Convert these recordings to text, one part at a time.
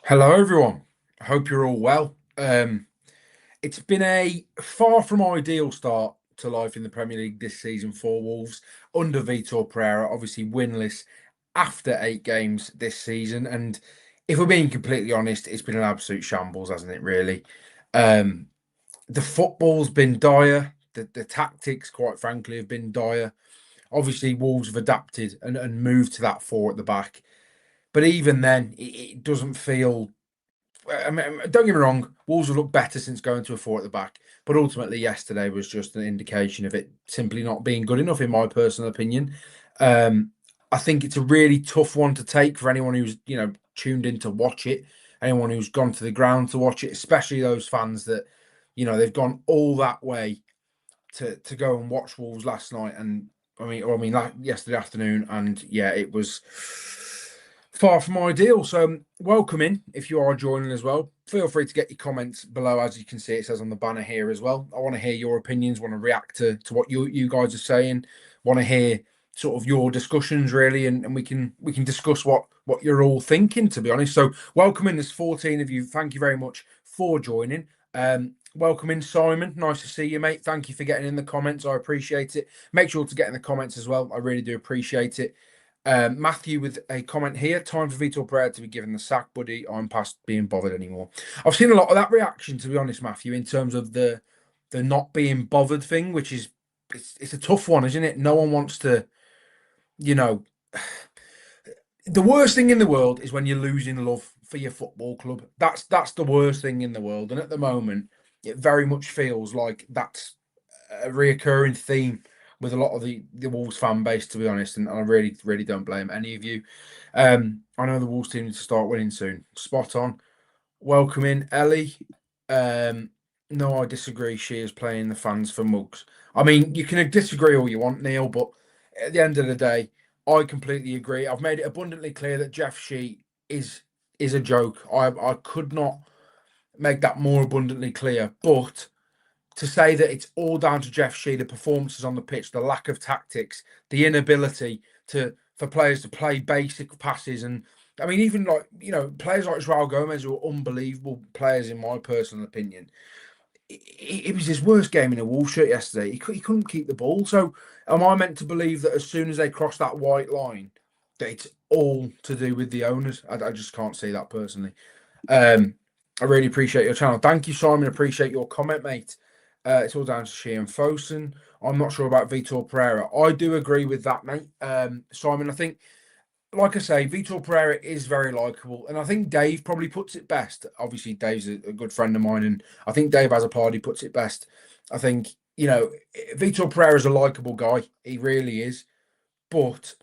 Hello, everyone. I hope you're all well. It's been a far from ideal start to life in the Premier League this season for Wolves under Vitor Pereira, obviously winless after 8 games this season. And if we're being completely honest, it's been an absolute shambles, hasn't it, really? Um, the football's been dire. The tactics, quite frankly, have been dire. Obviously, Wolves have adapted and moved to that four at the back. But even then, it doesn't feel I mean, don't get me wrong, Wolves have looked better since going to a four at the back, but ultimately yesterday was just an indication of it simply not being good enough, in my personal opinion. Um, I think it's a really tough one to take for anyone who's tuned in to watch it, anyone who's gone to the ground to watch it, especially those fans that they've gone all that way to go and watch Wolves last night, and yesterday afternoon, and yeah, it was far from ideal. So, welcome in if you are joining as well. Feel free to get your comments below. As you can see, it says on the banner here as well. I want to hear your opinions, want to react to what you guys are saying, want to hear sort of your discussions really, and we can discuss what you're all thinking, to be honest. So, welcome in. There's 14 of you. Thank you very much for joining. Welcome in, Simon. Nice to see you, mate. Thank you for getting in the comments. I appreciate it. Make sure to get in the comments as well. I really do appreciate it. Matthew with a comment here. Time for Vitor Pereira to be given the sack, buddy. I'm past being bothered anymore. I've seen a lot of that reaction, to be honest, Matthew, in terms of the not being bothered thing, which is it's a tough one, isn't it? No one wants to, you know. The worst thing in the world is when you're losing love for your football club. That's the worst thing in the world. And at the moment, it very much feels like that's a reoccurring theme with a lot of the Wolves fan base, to be honest. And I really, really don't blame any of you. I know the Wolves team need to start winning soon. Spot on. Welcome in, Ellie. No, I disagree. She is playing the fans for mugs. I mean, you can disagree all you want, Neil, but at the end of the day, I completely agree. I've made it abundantly clear that Jeff Sheet is a joke. I could not make that more abundantly clear. But to say that it's all down to Jeff Shee, the performances on the pitch, the lack of tactics, the inability for players to play basic passes, and I mean, even like players like Joao Gomez, who are unbelievable players in my personal opinion. It was his worst game in a Wolves shirt yesterday. He couldn't keep the ball. So, am I meant to believe that as soon as they cross that white line, that it's all to do with the owners? I just can't see that personally. I really appreciate your channel. Thank you, Simon. Appreciate your comment, mate. It's all down to Shea and Fosun. I'm not sure about Vitor Pereira. I do agree with that, mate. Simon, I think, like I say, Vitor Pereira is very likable. And I think Dave probably puts it best. Obviously, Dave's a good friend of mine. And I think Dave Azzopardi puts it best. I think, Vitor Pereira is a likable guy. He really is. But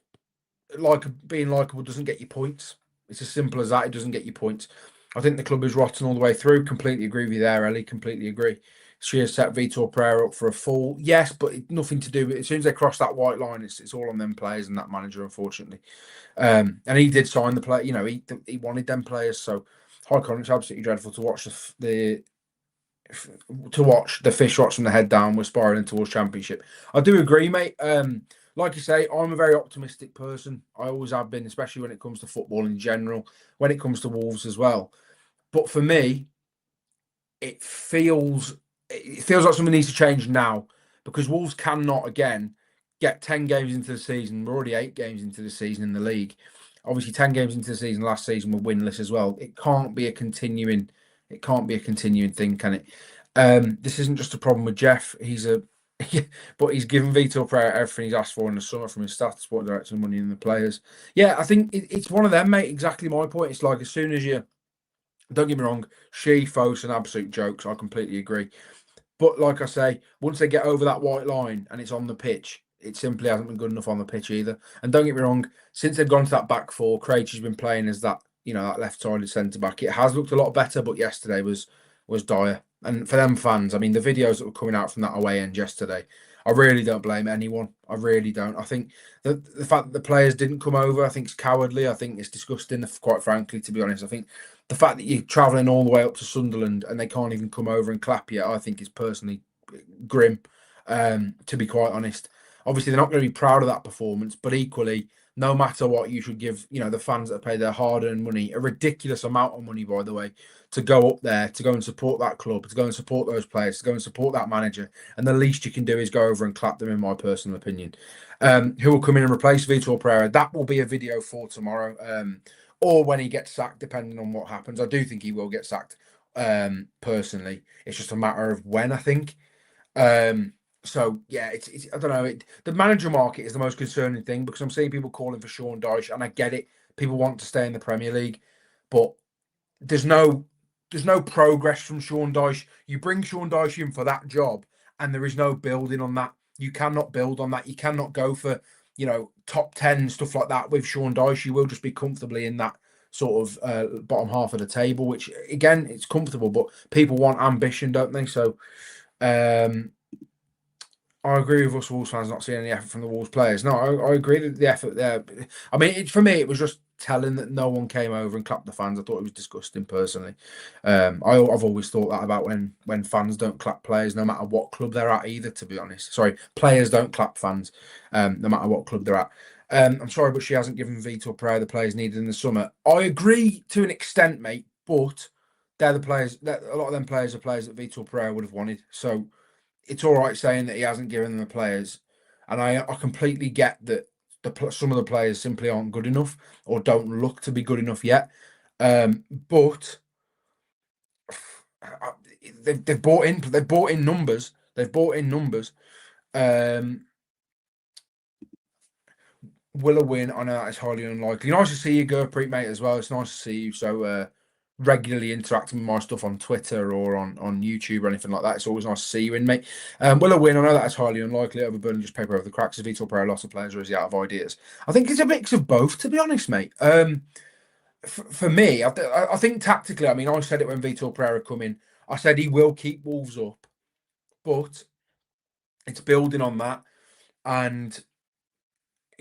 like being likable doesn't get you points. It's as simple as that. It doesn't get you points. I think the club is rotten all the way through. Completely agree with you there, Ellie. Completely agree. She has set Vitor Pereira up for a fall. Yes, but nothing to do with it. As soon as they cross that white line, it's all on them players and that manager, unfortunately. And he did sign the play. He wanted them players. So high con, it's absolutely dreadful to watch the fish rots from the head down. We're spiraling towards championship. I do agree, mate. Like you say, I'm a very optimistic person. I always have been, especially when it comes to football in general, when it comes to Wolves as well. But for me, it feels like something needs to change now because Wolves cannot again get 10 games into the season. We're already 8 games into the season in the league. Obviously, 10 games into the season last season were winless as well. It can't be a continuing thing, can it? This isn't just a problem with Jeff. But he's given Vitor Pereira everything he's asked for in the summer from his staff, sport director, money in the players. Yeah, I think it's one of them, mate. Exactly my point. It's like as soon as you don't get me wrong, Fosun absolute jokes. I completely agree. But like I say, once they get over that white line and it's on the pitch, it simply hasn't been good enough on the pitch either. And don't get me wrong, since they've gone to that back four, Krejci's been playing as that left-sided centre back. It has looked a lot better, but yesterday was dire. And for them fans, I mean, the videos that were coming out from that away end yesterday, I really don't blame anyone. I really don't. I think the fact that the players didn't come over, I think it's cowardly. I think it's disgusting, quite frankly, to be honest. I think the fact that you're travelling all the way up to Sunderland and they can't even come over and clap you, I think is personally grim, to be quite honest. Obviously, they're not going to be proud of that performance, but equally, no matter what, you should give, the fans that pay their hard-earned money, a ridiculous amount of money, by the way, to go up there, to go and support that club, to go and support those players, to go and support that manager. And the least you can do is go over and clap them, in my personal opinion. Who will come in and replace Vitor Pereira? That will be a video for tomorrow, or when he gets sacked, depending on what happens. I do think he will get sacked, personally. It's just a matter of when, I think. So yeah, it's I don't know. The manager market is the most concerning thing, because I'm seeing people calling for Sean Dyche, and I get it. People want to stay in the Premier League, but there's no progress from Sean Dyche. You bring Sean Dyche in for that job, and there is no building on that. You cannot build on that. You cannot go for top 10 stuff like that with Sean Dyche. You will just be comfortably in that sort of bottom half of the table, which again, it's comfortable, but people want ambition, don't they? So. I agree with us Wolves fans not seeing any effort from the Wolves players. No, I agree that the effort there. I mean, for me, it was just telling that no one came over and clapped the fans. I thought it was disgusting, personally. I've always thought that about when fans don't clap players, no matter what club they're at, either. To be honest, sorry, players don't clap fans, no matter what club they're at. I'm sorry, but she hasn't given Vitor Pereira the players needed in the summer. I agree to an extent, mate, but they're the players. A lot of them players are players that Vitor Pereira would have wanted. So. It's all right saying that he hasn't given them the players, and I completely get that some of the players simply aren't good enough or don't look to be good enough yet. But they've bought in numbers. They've bought in numbers. Will a win? I know that is highly unlikely. Nice to see you, Gurpreet, mate, as well. It's nice to see you so regularly interacting with my stuff on Twitter or on YouTube or anything like that. It's always nice to see you in, mate. Will a win? I know that's highly unlikely. Over Burnley, just paper over the cracks. Is Vitor Pereira lots of players, or is he out of ideas? I think it's a mix of both, to be honest, mate. For me, I think tactically, I mean, I said it when Vitor Pereira come in. I said he will keep Wolves up, but it's building on that and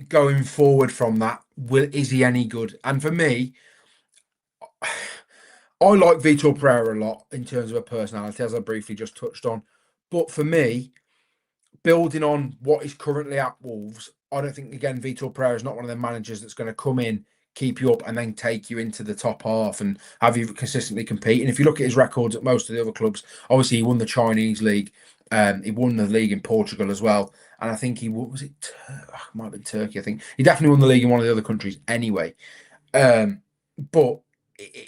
going forward from that. Is he any good? And for me, I like Vitor Pereira a lot in terms of a personality, as I briefly just touched on. But for me, building on what is currently at Wolves, I don't think, again, Vitor Pereira is not one of the managers that's going to come in, keep you up, and then take you into the top half and have you consistently compete. And if you look at his records at most of the other clubs, obviously he won the Chinese league. He won the league in Portugal as well. And I think he was it might have been Turkey. I think he definitely won the league in one of the other countries anyway. But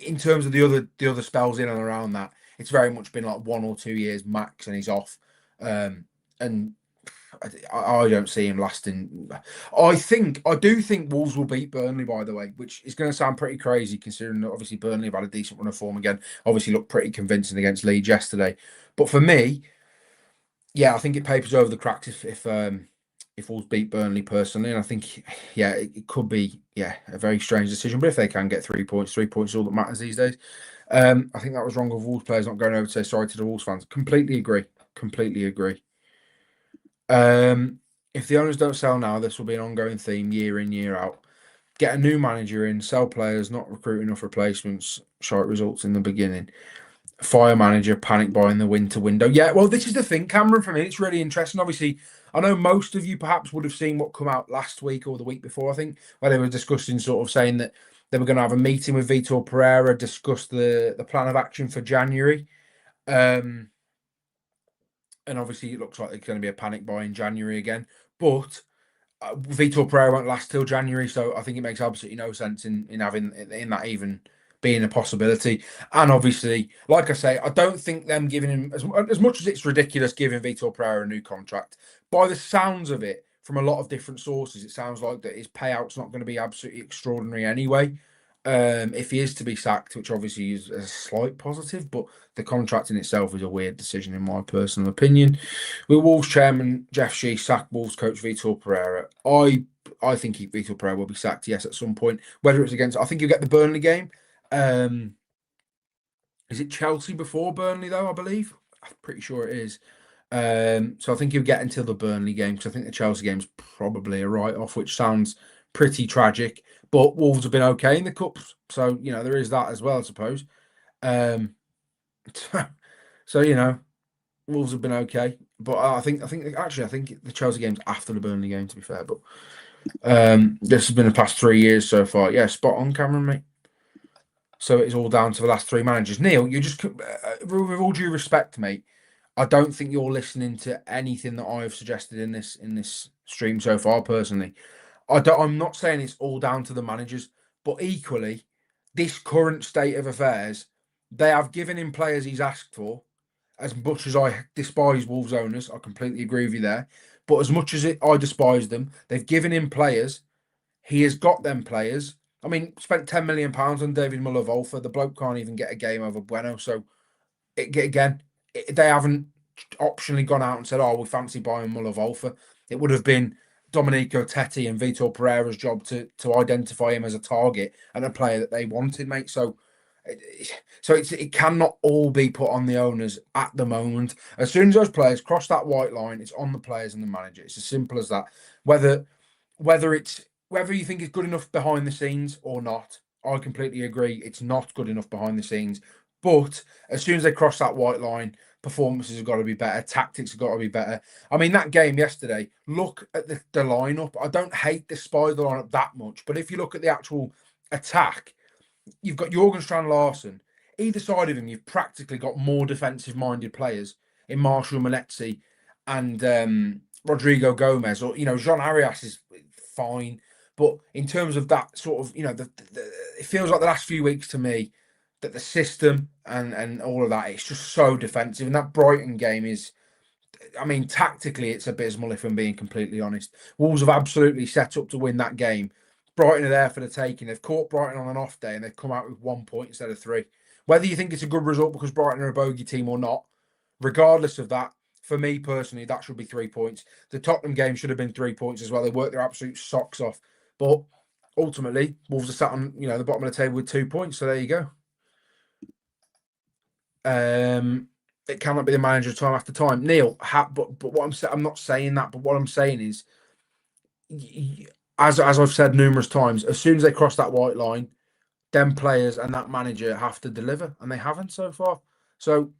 in terms of the other spells in and around that, it's very much been like 1 or 2 years max, and he's off. And I don't see him lasting. I do think Wolves will beat Burnley, by the way, which is going to sound pretty crazy considering that obviously Burnley have had a decent run of form again. Obviously looked pretty convincing against Leeds yesterday. But for me, yeah, I think it papers over the cracks if Wolves beat Burnley, personally. And I think, yeah, it could be, a very strange decision. But if they can get 3 points, 3 points is all that matters these days. I think that was wrong with Wolves players not going over to say sorry to the Wolves fans. Completely agree. Completely agree. If the owners don't sell now, this will be an ongoing theme year in, year out. Get a new manager in, sell players, not recruit enough replacements, short results in the beginning. Fire manager, panic buying the winter window. Yeah, well, this is the thing, Cameron, for me. It's really interesting. Obviously, I know most of you perhaps would have seen what come out last week or the week before, I think, where they were discussing, sort of saying that they were going to have a meeting with Vitor Pereira, discuss the plan of action for January. And obviously, it looks like it's going to be a panic buy in January again. But Vitor Pereira won't last till January, so I think it makes absolutely no sense in having in that even being a possibility. And obviously, like I say, I don't think them giving him as much as it's ridiculous giving Vitor Pereira a new contract. By the sounds of it, from a lot of different sources, it sounds like that his payout's not going to be absolutely extraordinary anyway. If he is to be sacked, which obviously is a slight positive, but the contract in itself is a weird decision in my personal opinion. Will Wolves chairman Jeff Shee sack Wolves coach Vitor Pereira? I think Vitor Pereira will be sacked, yes, at some point. Whether it's against, I think you'll get the Burnley game. Is it Chelsea before Burnley though? I believe. I'm pretty sure it is. So I think you'll get until the Burnley game, because I think the Chelsea game's probably a write-off, which sounds pretty tragic. But Wolves have been okay in the cups, so there is that as well, I suppose. So Wolves have been okay, but I think the Chelsea game's after the Burnley game, to be fair. But This has been the past 3 years so far. Yeah, spot on, Cameron, mate. So it's all down to the last three managers. Neil, you just, with all due respect, mate, I don't think you're listening to anything that I've suggested in this stream so far. Personally, I'm not saying it's all down to the managers, but equally, this current state of affairs, they have given him players he's asked for. As much as I despise Wolves owners, I completely agree with you there. But as much as I despise them, they've given him players. He has got them players. I mean, spent £10 million on David Muller-Volfer. The bloke can't even get a game over Bueno. So they haven't optionally gone out and said, "Oh, we fancy buying Muller-Volfer." It would have been Domenico Tetti and Vitor Pereira's job to identify him as a target and a player that they wanted, mate. So it cannot all be put on the owners at the moment. As soon as those players cross that white line, it's on the players and the manager. It's as simple as that. Whether you think it's good enough behind the scenes or not, I completely agree. It's not good enough behind the scenes. But as soon as they cross that white line, performances have got to be better. Tactics have got to be better. I mean, that game yesterday, look at the lineup. I don't despise the lineup that much. But if you look at the actual attack, you've got Jorgen Strand-Larsen. Either side of him, you've practically got more defensive-minded players in Marshall Manetzi and Rodrigo Gomez. Or, Jean Arias is fine. But in terms of that sort of, it feels like the last few weeks to me that the system and all of that, it's just so defensive. And that Brighton game is, I mean, tactically, it's abysmal, if I'm being completely honest. Wolves have absolutely set up to win that game. Brighton are there for the taking. They've caught Brighton on an off day and they've come out with 1 point instead of 3. Whether you think it's a good result because Brighton are a bogey team or not, regardless of that, for me personally, that should be 3 points. The Tottenham game should have been 3 points as well. They worked their absolute socks off. But ultimately, Wolves are sat on the bottom of the table with 2 points. So there you go. It cannot be the manager time after time. Neil, but what I'm not saying that. But what I'm saying is, as I've said numerous times, as soon as they cross that white line, them players and that manager have to deliver, and they haven't so far. So,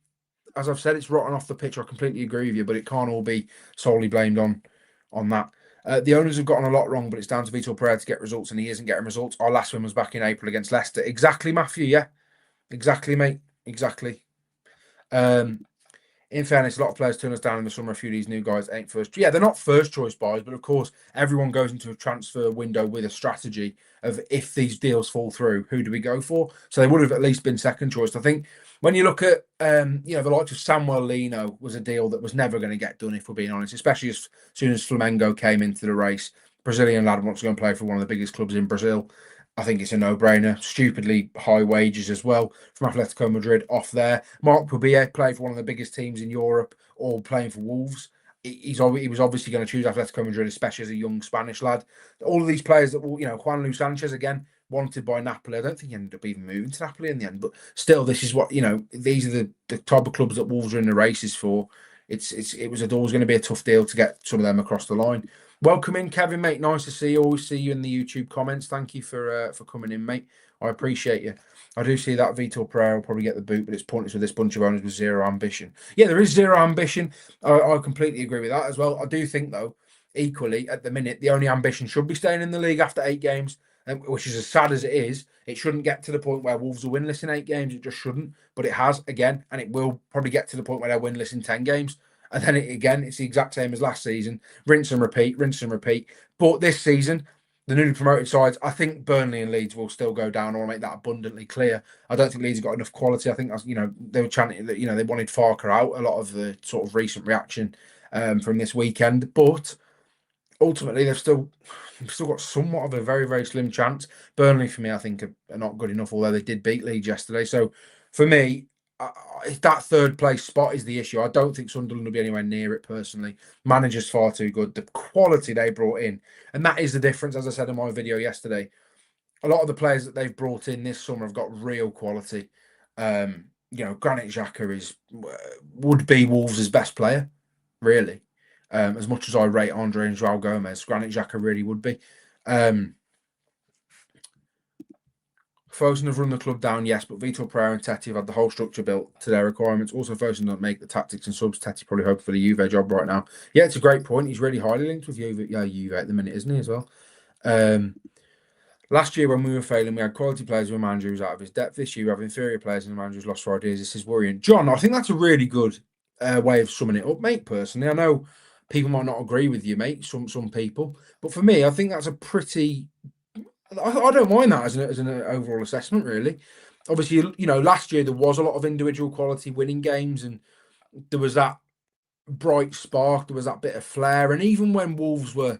as I've said, it's rotten off the pitch. I completely agree with you, but it can't all be solely blamed on that. The owners have gotten a lot wrong, but it's down to Vitor Pereira to get results, and he isn't getting results. Our last win was back in April against Leicester. Exactly, Matthew. Yeah, exactly, mate. Exactly. In fairness, a lot of players turn us down in the summer. A few of these new guys ain't first. Yeah, they're not first choice buys, but of course, everyone goes into a transfer window with a strategy of if these deals fall through, who do we go for? So they would have at least been second choice. I think when you look at, the likes of Samuel Lino was a deal that was never going to get done, if we're being honest, especially as soon as Flamengo came into the race. Brazilian lad wants to go and play for one of the biggest clubs in Brazil. I think it's a no-brainer. Stupidly high wages as well from Atletico Madrid off there. Marc Pubia played for one of the biggest teams in Europe, all playing for Wolves. He was obviously going to choose Atletico Madrid, especially as a young Spanish lad. All of these players that will, Juan Luis Sanchez again wanted by Napoli. I don't think he ended up even moving to Napoli in the end, but still, this is what these are the type of clubs that Wolves are in the races for. It was always going to be a tough deal to get some of them across the line. Welcome in, Kevin, mate. Nice to see you. Always see you in the YouTube comments. Thank you for coming in, mate. I appreciate you. I do see that Vitor Pereira will probably get the boot, but it's pointless with this bunch of owners with zero ambition. Yeah, there is zero ambition. I completely agree with that as well. I do think, though, equally, at the minute, the only ambition should be staying in the league after 8 games, which is as sad as it is. It shouldn't get to the point where Wolves are winless in 8 games. It just shouldn't. But it has, again, and it will probably get to the point where they're winless in 10 games. And then it's the exact same as last season. Rinse and repeat, rinse and repeat. But this season, the newly promoted sides, I think Burnley and Leeds will still go down. I want to make that abundantly clear. I don't think Leeds have got enough quality. I think they were chanting that they wanted Farker out. A lot of the sort of recent reaction from this weekend, but ultimately they've still got somewhat of a very, very slim chance. Burnley, for me, I think are not good enough. Although they did beat Leeds yesterday, so for me, that third place spot is the issue. I don't think Sunderland will be anywhere near it personally. Manager's far too good. The quality they brought in, and that is the difference. As I said in my video yesterday, a lot of the players that they've brought in this summer have got real quality. Granit Xhaka would be Wolves' best player, really. As much as I rate Andre and Joao Gomez, Granit Xhaka really would be. Fosun have run the club down, yes, but Vitor Pereira and Tetti have had the whole structure built to their requirements. Also, Fosun don't make the tactics and subs. Tetti probably hoping for the Juve job right now. Yeah, it's a great point. He's really highly linked with Juve at the minute, isn't he, as well? Um, Last year when we were failing, we had quality players with a manager who's out of his depth. This year we have inferior players and the manager who's lost for ideas. This is worrying. John, I think that's a really good way of summing it up, mate, personally. I know people might not agree with you, mate, some people. But for me, I think that's a pretty... I don't mind that as an overall assessment, really. Obviously, last year there was a lot of individual quality winning games and there was that bright spark, there was that bit of flair. And even when Wolves were,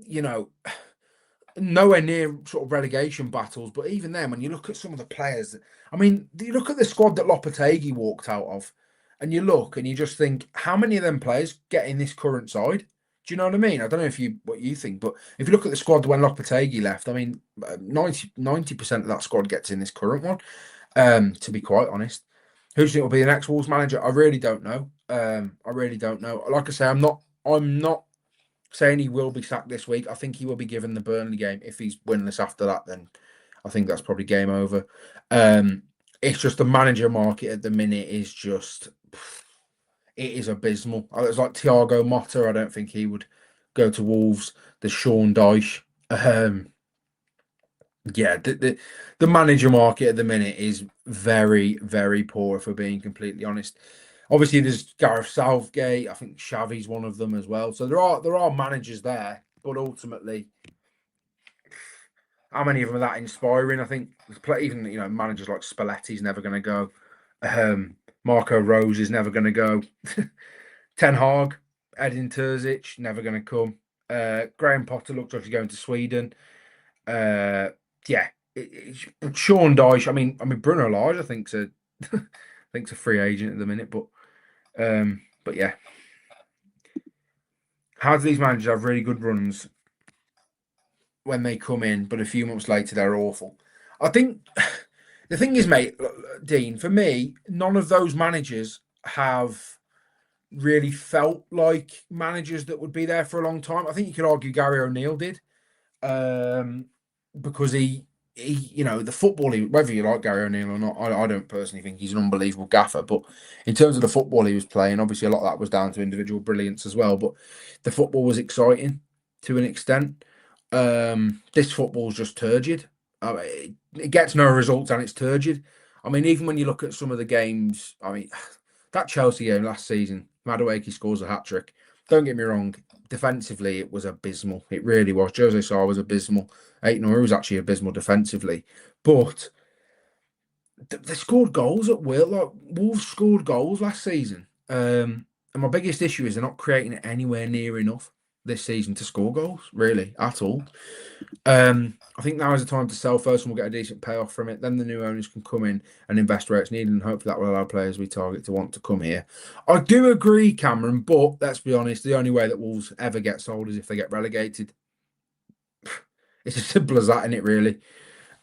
you know, nowhere near sort of relegation battles, but even then, when you look at some of the players, I mean, you look at the squad that Lopetegui walked out of, and you look and you just think, how many of them players get in this current side? Do you know what I mean? I don't know what you think, but if you look at the squad when Lopetegui left, I mean, 90% of that squad gets in this current one. To be quite honest, who do you think will be the next Wolves manager? I really don't know. I really don't know. Like I say, I'm not saying he will be sacked this week. I think he will be given the Burnley game. If he's winless after that, then I think that's probably game over. It's just the manager market at the minute is just, it is abysmal. It's like Thiago Motta. I don't think he would go to Wolves. There's Sean Dyche. Yeah, the manager market at the minute is very, very poor, if we're being completely honest. Obviously, there's Gareth Southgate. I think Xavi's one of them as well. So there are managers there, but ultimately, how many of them are that inspiring? I think even managers like Spalletti's never going to go. Marco Rose is never going to go. Ten Hag, Edin Terzic, never going to come. Graham Potter looks like he's going to Sweden. Yeah, Sean Dyche. I mean, Bruno Lage, I think's a free agent at the minute, but yeah. How do these managers have really good runs when they come in, but a few months later they're awful? I think the thing is, mate, Dean, for me, none of those managers have really felt like managers that would be there for a long time. I think you could argue Gary O'Neill did, because he the football, whether you like Gary O'Neill or not, I don't personally think he's an unbelievable gaffer, but in terms of the football he was playing, obviously a lot of that was down to individual brilliance as well, but the football was exciting to an extent. This football's just turgid. It gets no results and it's turgid. I mean, even when you look at some of the games, I mean, that Chelsea game last season, Madueke scores a hat-trick. Don't get me wrong, defensively it was abysmal. It really was. Jose Sarr was abysmal. Aït-Nouri was actually abysmal defensively. But they scored goals at will. Like, Wolves scored goals last season. And my biggest issue is they're not creating it anywhere near enough this season to score goals, really, at all. I think now is the time to sell first and we'll get a decent payoff from it. Then the new owners can come in and invest where it's needed, and hopefully that will allow players we target to want to come here. I do agree, Cameron, but let's be honest, the only way that Wolves ever get sold is if they get relegated. It's as simple as that, isn't it, really?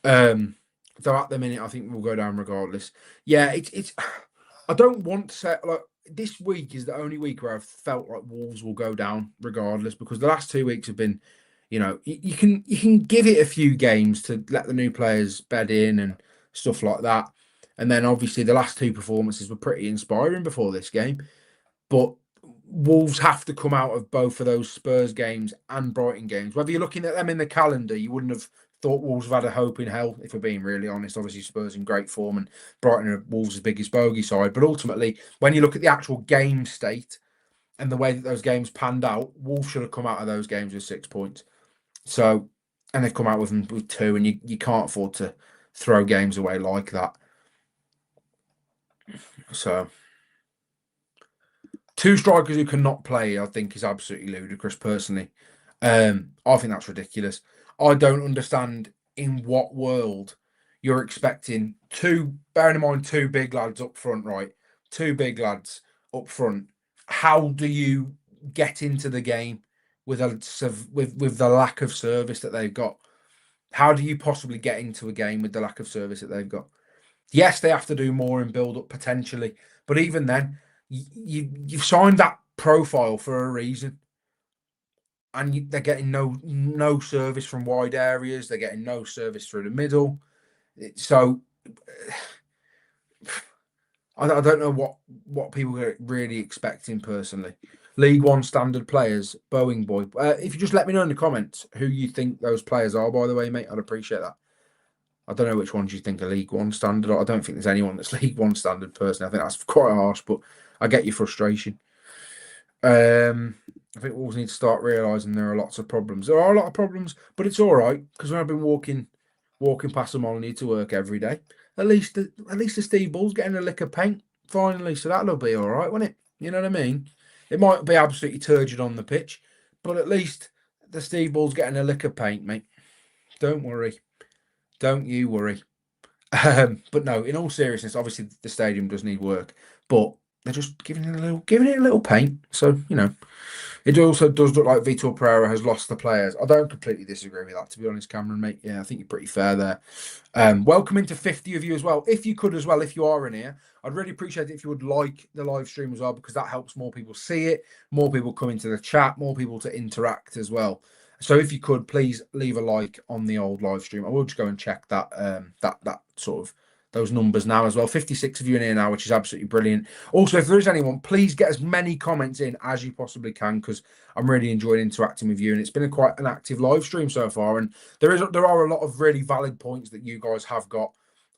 So at the minute, I think we'll go down regardless. Yeah, it's I don't want to say, like, this week is the only week where I've felt like Wolves will go down regardless, because the last 2 weeks have been, you can give it a few games to let the new players bed in and stuff like that. And then obviously the last two performances were pretty inspiring before this game. But Wolves have to come out of both of those Spurs games and Brighton games. Whether you're looking at them in the calendar, you wouldn't have thought Wolves have had a hope in hell, if we're being really honest. Obviously, Spurs in great form and Brighton are Wolves' biggest bogey side. But ultimately, when you look at the actual game state and the way that those games panned out, Wolves should have come out of those games with 6 points. So, and they've come out with them with 2, and you can't afford to throw games away like that. So, 2 strikers who cannot play, I think, is absolutely ludicrous, personally. I think that's ridiculous. I don't understand in what world you're expecting bearing in mind 2 big lads up front, right? 2 big lads up front. How do you get into the game with the lack of service that they've got? How do you possibly get into a game with the lack of service that they've got? Yes, they have to do more and build up potentially, but even then, you've signed that profile for a reason, and they're getting no service from wide areas. They're getting no service through the middle. So I don't know what people are really expecting personally. League One standard players, Boeing boy. If you just let me know in the comments who you think those players are, by the way, mate, I'd appreciate that. I don't know which ones you think are League One standard. I don't think there's anyone that's League One standard personally. I think that's quite harsh, but I get your frustration. I think Wolves need to start realising there are lots of problems. There are a lot of problems, but it's all right because when I've been walking past them, I need to work every day. At least the Steve Bull's getting a lick of paint finally, so that'll be all right, won't it? You know what I mean? It might be absolutely turgid on the pitch, but at least the Steve Bull's getting a lick of paint, mate. Don't worry. Don't you worry. But no, in all seriousness, obviously the stadium does need work, but they're just giving it a little paint. So it also does look like Vitor Pereira has lost the players. I don't completely disagree with that, to be honest, Cameron, mate. Yeah, I think you're pretty fair there. Welcome into 50 of you as well. If you could as well, if you are in here, I'd really appreciate it if you would like the live stream as well, because that helps more people see it, more people come into the chat, more people to interact as well. So if you could, please leave a like on the old live stream. I will just go and check that that sort of those numbers now as well. 56 of you in here now, which is absolutely brilliant. Also, if there is anyone, please get as many comments in as you possibly can, because I'm really enjoying interacting with you. And it's been quite an active live stream so far. And there are a lot of really valid points that you guys have got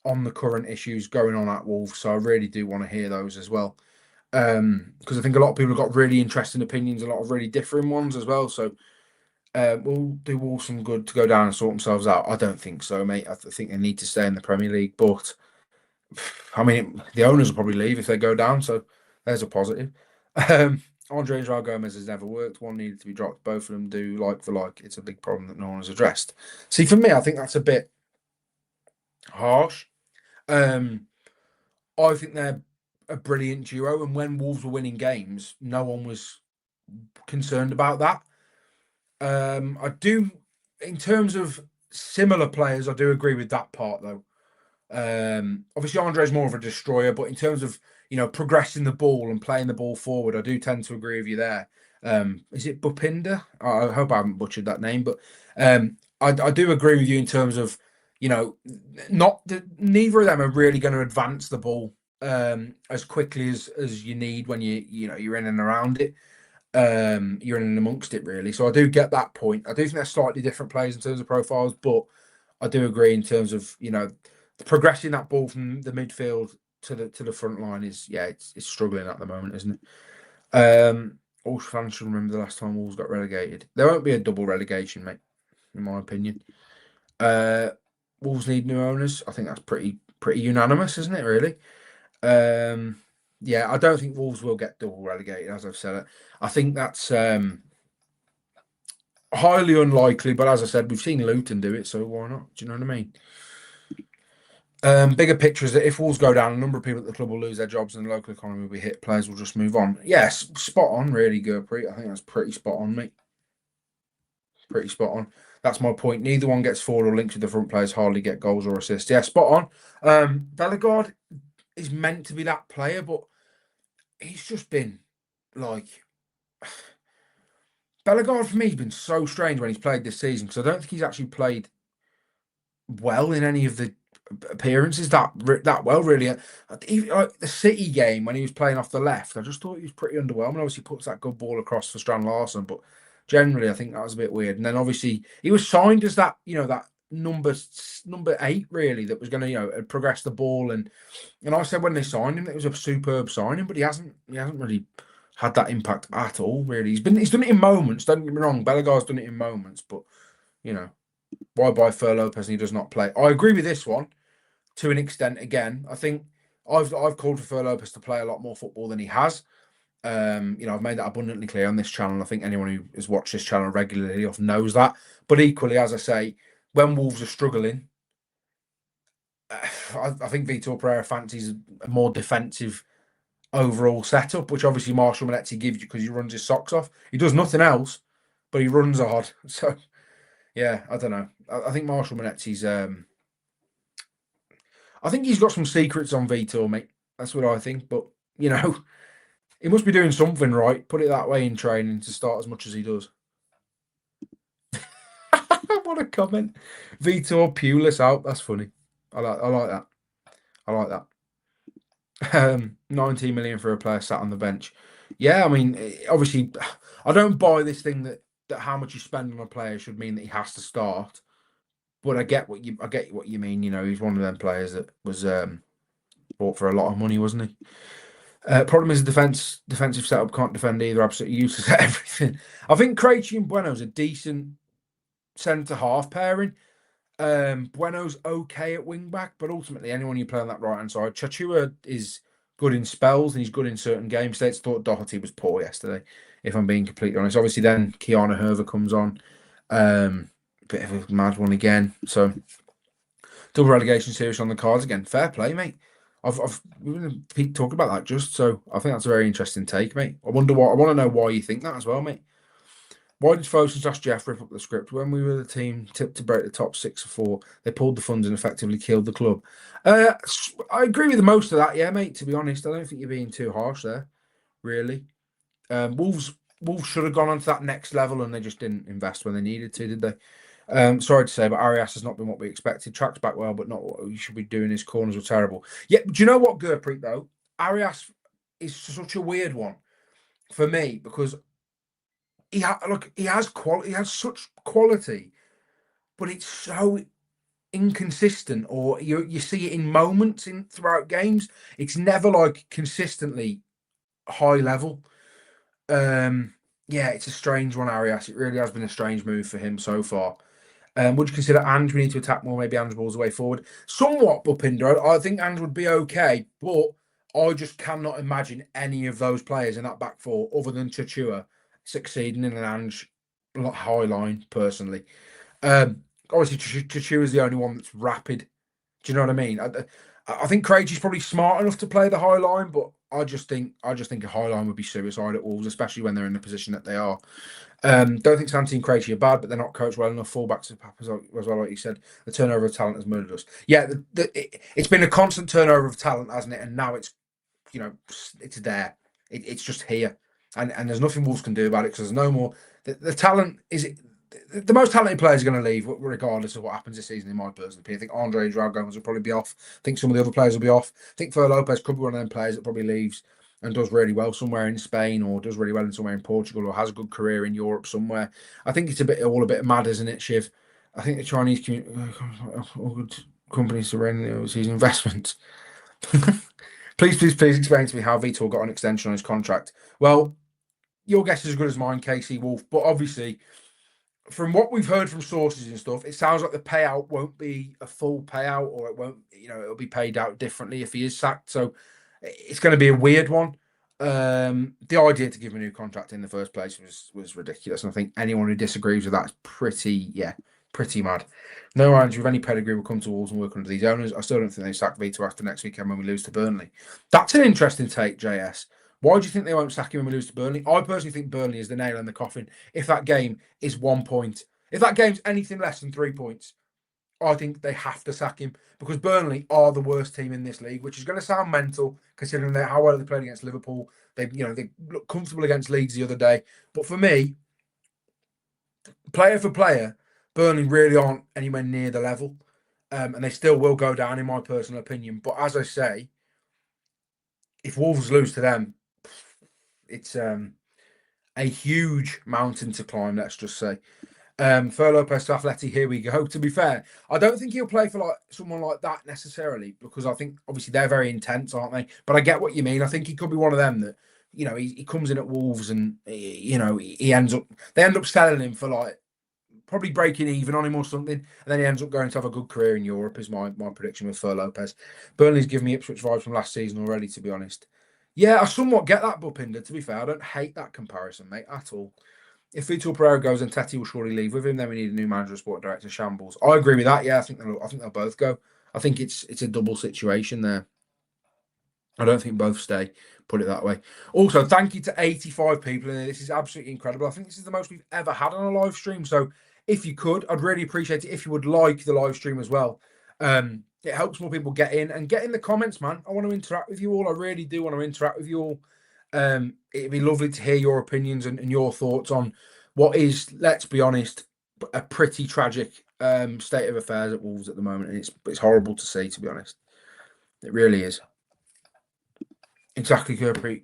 on the current issues going on at Wolves. So I really do want to hear those as well. Because I think a lot of people have got really interesting opinions, a lot of really differing ones as well. So will do Wolves some good to go down and sort themselves out? I don't think so, mate. I think they need to stay in the Premier League. But I mean, the owners will probably leave if they go down. So there's a positive. Andre Joao Gomez has never worked. One needed to be dropped. Both of them do like for like. It's a big problem that no one has addressed. See, for me, I think that's a bit harsh. I think they're a brilliant duo, and when Wolves were winning games, no one was concerned about that. I do, in terms of similar players, I do agree with that part though. Obviously Andre's more of a destroyer, but in terms of progressing the ball and playing the ball forward, I do tend to agree with you there. Is it Bupinder? I hope I haven't butchered that name, but I do agree with you in terms of neither of them are really going to advance the ball as quickly as you need when you're in and around it. You're in and amongst it really. So I do get that point. I do think they're slightly different players in terms of profiles, but I do agree in terms of progressing that ball from the midfield to the front line is it's struggling at the moment, isn't it? All fans should remember the last time Wolves got relegated. There won't be a double relegation, mate, in my opinion. Wolves need new owners. I think that's pretty unanimous, isn't it? Really. I don't think Wolves will get double relegated, as I've said it. I think that's highly unlikely, but as I said, we've seen Luton do it, so why not? Do you know what I mean? Bigger picture is that if Wolves go down, a number of people at the club will lose their jobs and the local economy will be hit. Players will just move on. Yes, spot on, really, Gurpreet. I think that's pretty spot on, mate. Pretty spot on. That's my point. Neither one gets forward or linked with the front players, hardly get goals or assists. Yeah, spot on. Bellegarde is meant to be that player, but he's just been like Bellegarde for me has been so strange when he's played this season, because I don't think he's actually played well in any of the appearances that well, really. Even, like the City game when he was playing off the left, I just thought he was pretty underwhelming. Obviously, he puts that good ball across for Strand Larsen, but generally, I think that was a bit weird. And then obviously, he was signed as that that number 8 really, that was going to progress the ball. And I said when they signed him, it was a superb signing, but he hasn't really had that impact at all. Really, he's done it in moments. Don't get me wrong, Bellegarde's done it in moments, but why buy Fer Lopez and he does not play? I agree with this one to an extent. Again, I think I've called for Fer Lopez to play a lot more football than he has. I've made that abundantly clear on this channel. I think anyone who has watched this channel regularly often knows that. But equally, as I say, when Wolves are struggling, I think Vitor Pereira fancies a more defensive overall setup, which obviously Marshall Monetti gives you because he runs his socks off. He does nothing else, but he runs hard. So, yeah, I don't know. I think Marshall Monetti's... I think he's got some secrets on Vitor, mate. That's what I think. But, he must be doing something right, put it that way, in training to start as much as he does. What a comment. Vitor Pulis out. That's funny. I like that. I like that. 19 million for a player sat on the bench. Yeah, I mean, obviously, I don't buy this thing that how much you spend on a player should mean that he has to start. But I get what you mean. You know, he's one of them players that was bought for a lot of money, wasn't he? Problem is the defensive setup can't defend either. Absolutely useless at everything. I think Krejci and Bueno's a decent centre half pairing. Bueno's okay at wing back, but ultimately anyone you play on that right hand side, Chachua is good in spells and he's good in certain game states. Thought Doherty was poor yesterday, if I'm being completely honest. Obviously, then Keanu Herver comes on, bit of a mad one again. So double relegation series on the cards again. Fair play, mate. We're going to talk about that just so I think that's a very interesting take, mate. I wonder what I want to know why you think that as well, mate. Why did Fosun / Jeff rip up the script when we were the team tipped to break the top 6 or 4? They pulled the funds and effectively killed the club. I agree with most of that, yeah, mate. To be honest, I don't think you're being too harsh there, really. Wolves should have gone on to that next level and they just didn't invest when they needed to, did they? Sorry to say, but Arias has not been what we expected. Tracks back well, but not what we should be doing. His corners were terrible. Yeah, do you know what, Gurpreet, though? Arias is such a weird one for me because he has quality, he has such quality, but it's so inconsistent, or you see it in moments in throughout games. It's never like consistently high level. Yeah, it's a strange one, Arias. It really has been a strange move for him so far. Would you consider Ange? We need to attack more. Maybe Ange balls the way forward. Somewhat, Bupinder. I think Ange would be okay, but I just cannot imagine any of those players in that back four, other than Chachua, succeeding in an Ange high line. Personally, obviously Chachua is the only one that's rapid. Do you know what I mean? I think Krejci's probably smart enough to play the high line, but I just think a high line would be suicide at Wolves, especially when they're in the position that they are. Don't think Santi and Krejci are bad, but they're not coached well enough. Fullbacks as well, like you said. The turnover of talent has murdered us. Yeah, it's been a constant turnover of talent, hasn't it? And now it's it's there. It's just here, and there's nothing Wolves can do about it because there's no more. The talent is the most talented players are going to leave, regardless of what happens this season. In my personal opinion, I think Andre and Joao Gomez will probably be off. I think some of the other players will be off. I think Fer Lopez could be one of them players that probably leaves and does really well somewhere in Spain, or does really well in somewhere in Portugal, or has a good career in Europe somewhere. I think it's all a bit mad, isn't it, Shiv? I think the Chinese all good companies to run overseas investments. Please explain to me how Vitor got an extension on his contract. Well, your guess is as good as mine, Casey Wolf. But obviously, from what we've heard from sources and stuff, it sounds like the payout won't be a full payout, or it won't, it'll be paid out differently if he is sacked. So it's going to be a weird one. The idea to give him a new contract in the first place was ridiculous, and I think anyone who disagrees with that is pretty mad. No Andrew with any pedigree will come to Wolves and work under these owners. I still don't think they sack Vito after next weekend when we lose to Burnley. That's an interesting take, JS. Why do you think they won't sack him when we lose to Burnley? I personally think Burnley is the nail in the coffin. If that game is 1 point, if that game's anything less than 3 points, I think they have to sack him because Burnley are the worst team in this league, which is going to sound mental considering how well they played against Liverpool. They looked comfortable against Leeds the other day. But for me, player for player, Burnley really aren't anywhere near the level. And they still will go down, in my personal opinion. But as I say, if Wolves lose to them, it's a huge mountain to climb, let's just say. Fer Lopez to Atleti, here we go. To be fair, I don't think he'll play for like someone like that necessarily, because I think obviously they're very intense, aren't they? But I get what you mean. I think he could be one of them that, he comes in at Wolves and they end up selling him for like probably breaking even on him or something, and then he ends up going to have a good career in Europe. Is my prediction with Fer Lopez. Burnley's giving me Ipswich vibes from last season already, to be honest. Yeah, I somewhat get that, Bupinder. To be fair, I don't hate that comparison, mate, at all. If Vitor Pereira goes and Teti will surely leave with him, then we need a new manager, sport director, shambles. I agree with that. Yeah, I think they'll both go. I think it's a double situation there. I don't think both stay. Put it that way. Also, thank you to 85 people in there. This is absolutely incredible. I think this is the most we've ever had on a live stream. So, if you could, I'd really appreciate it if you would like the live stream as well. It helps more people get in and get in the comments, man. I want to interact with you all. I really do want to interact with you all. It'd be lovely to hear your opinions and your thoughts on what is, let's be honest, a pretty tragic state of affairs at Wolves at the moment, and it's horrible to see, to be honest. It really is. Exactly, Gurpreet.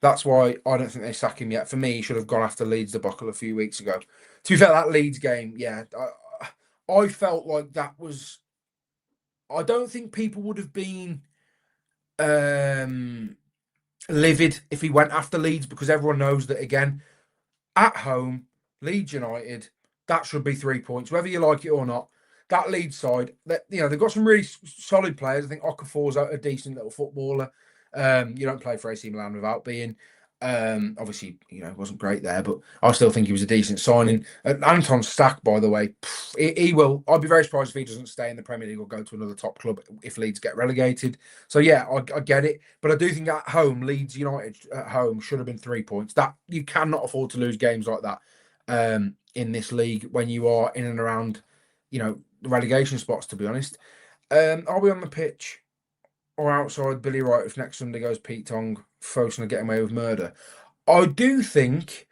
That's why I don't think they sack him yet. For me, he should have gone after Leeds debacle a few weeks ago. To be fair, that Leeds game, yeah, I felt like that was. I don't think people would have been um, livid if he went after Leeds because everyone knows that again at home, Leeds United, that should be 3 points, whether you like it or not. That Leeds side, that they've got some really solid players. I think Okafor's a decent little footballer. You don't play for AC Milan without being. Obviously, it wasn't great there, but I still think he was a decent signing. Anton Stack, by the way, he will. I'd be very surprised if he doesn't stay in the Premier League or go to another top club if Leeds get relegated. So yeah, I get it, but I do think at home, Leeds United at home should have been 3 points. That you cannot afford to lose games like that in this league when you are in and around, the relegation spots. To be honest, are we on the pitch or outside Billy Wright if next Sunday goes Pete Tong focusing on getting away with murder? I do think,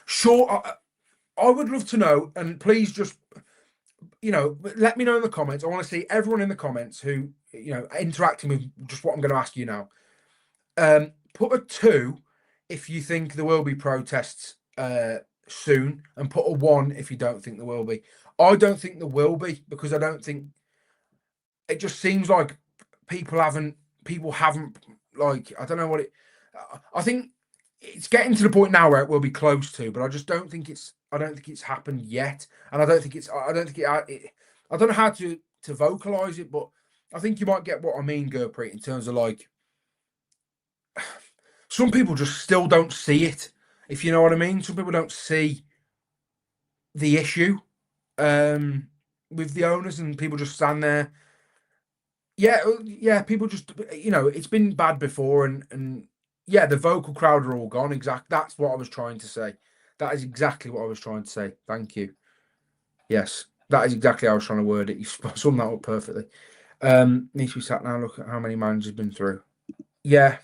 sure, I would love to know, and please just, let me know in the comments. I want to see everyone in the comments who, interacting with just what I'm going to ask you now. Put a 2 if you think there will be protests soon, and put a 1 if you don't think there will be. I don't think there will be because I don't think it just seems like people haven't like I don't know what it. I think it's getting to the point now where it will be close to, but I just don't think it's. I don't think it's happened yet, and I don't think it's. I don't think I don't know how to vocalize it, but I think you might get what I mean, Gurpreet, in terms of like some people just still don't see it. If you know what I mean, some people don't see the issue with the owners, and people just stand there. Yeah. People just, it's been bad before, and yeah, the vocal crowd are all gone. Exactly, that's what I was trying to say. That is exactly what I was trying to say. Thank you. Yes, that is exactly how I was trying to word it. You summed that up perfectly. Needs to be sat now and look at how many managers been through. Yeah,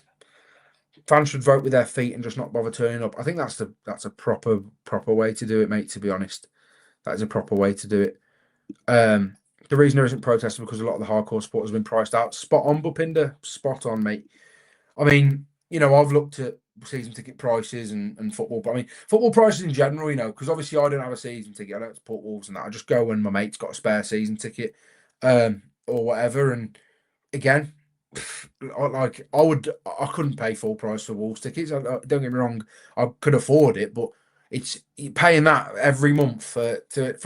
fans should vote with their feet and just not bother turning up. I think that's a proper way to do it, mate. To be honest, that is a proper way to do it. The reason there isn't protest is because a lot of the hardcore supporters have been priced out. Spot on, Bupinder. Spot on, mate. I mean, I've looked at season ticket prices and football, but I mean, football prices in general, because obviously I don't have a season ticket. I don't support Wolves and that. I just go when my mate's got a spare season ticket or whatever. And again, I couldn't pay full price for Wolves tickets. Don't get me wrong, I could afford it, but it's paying that every month for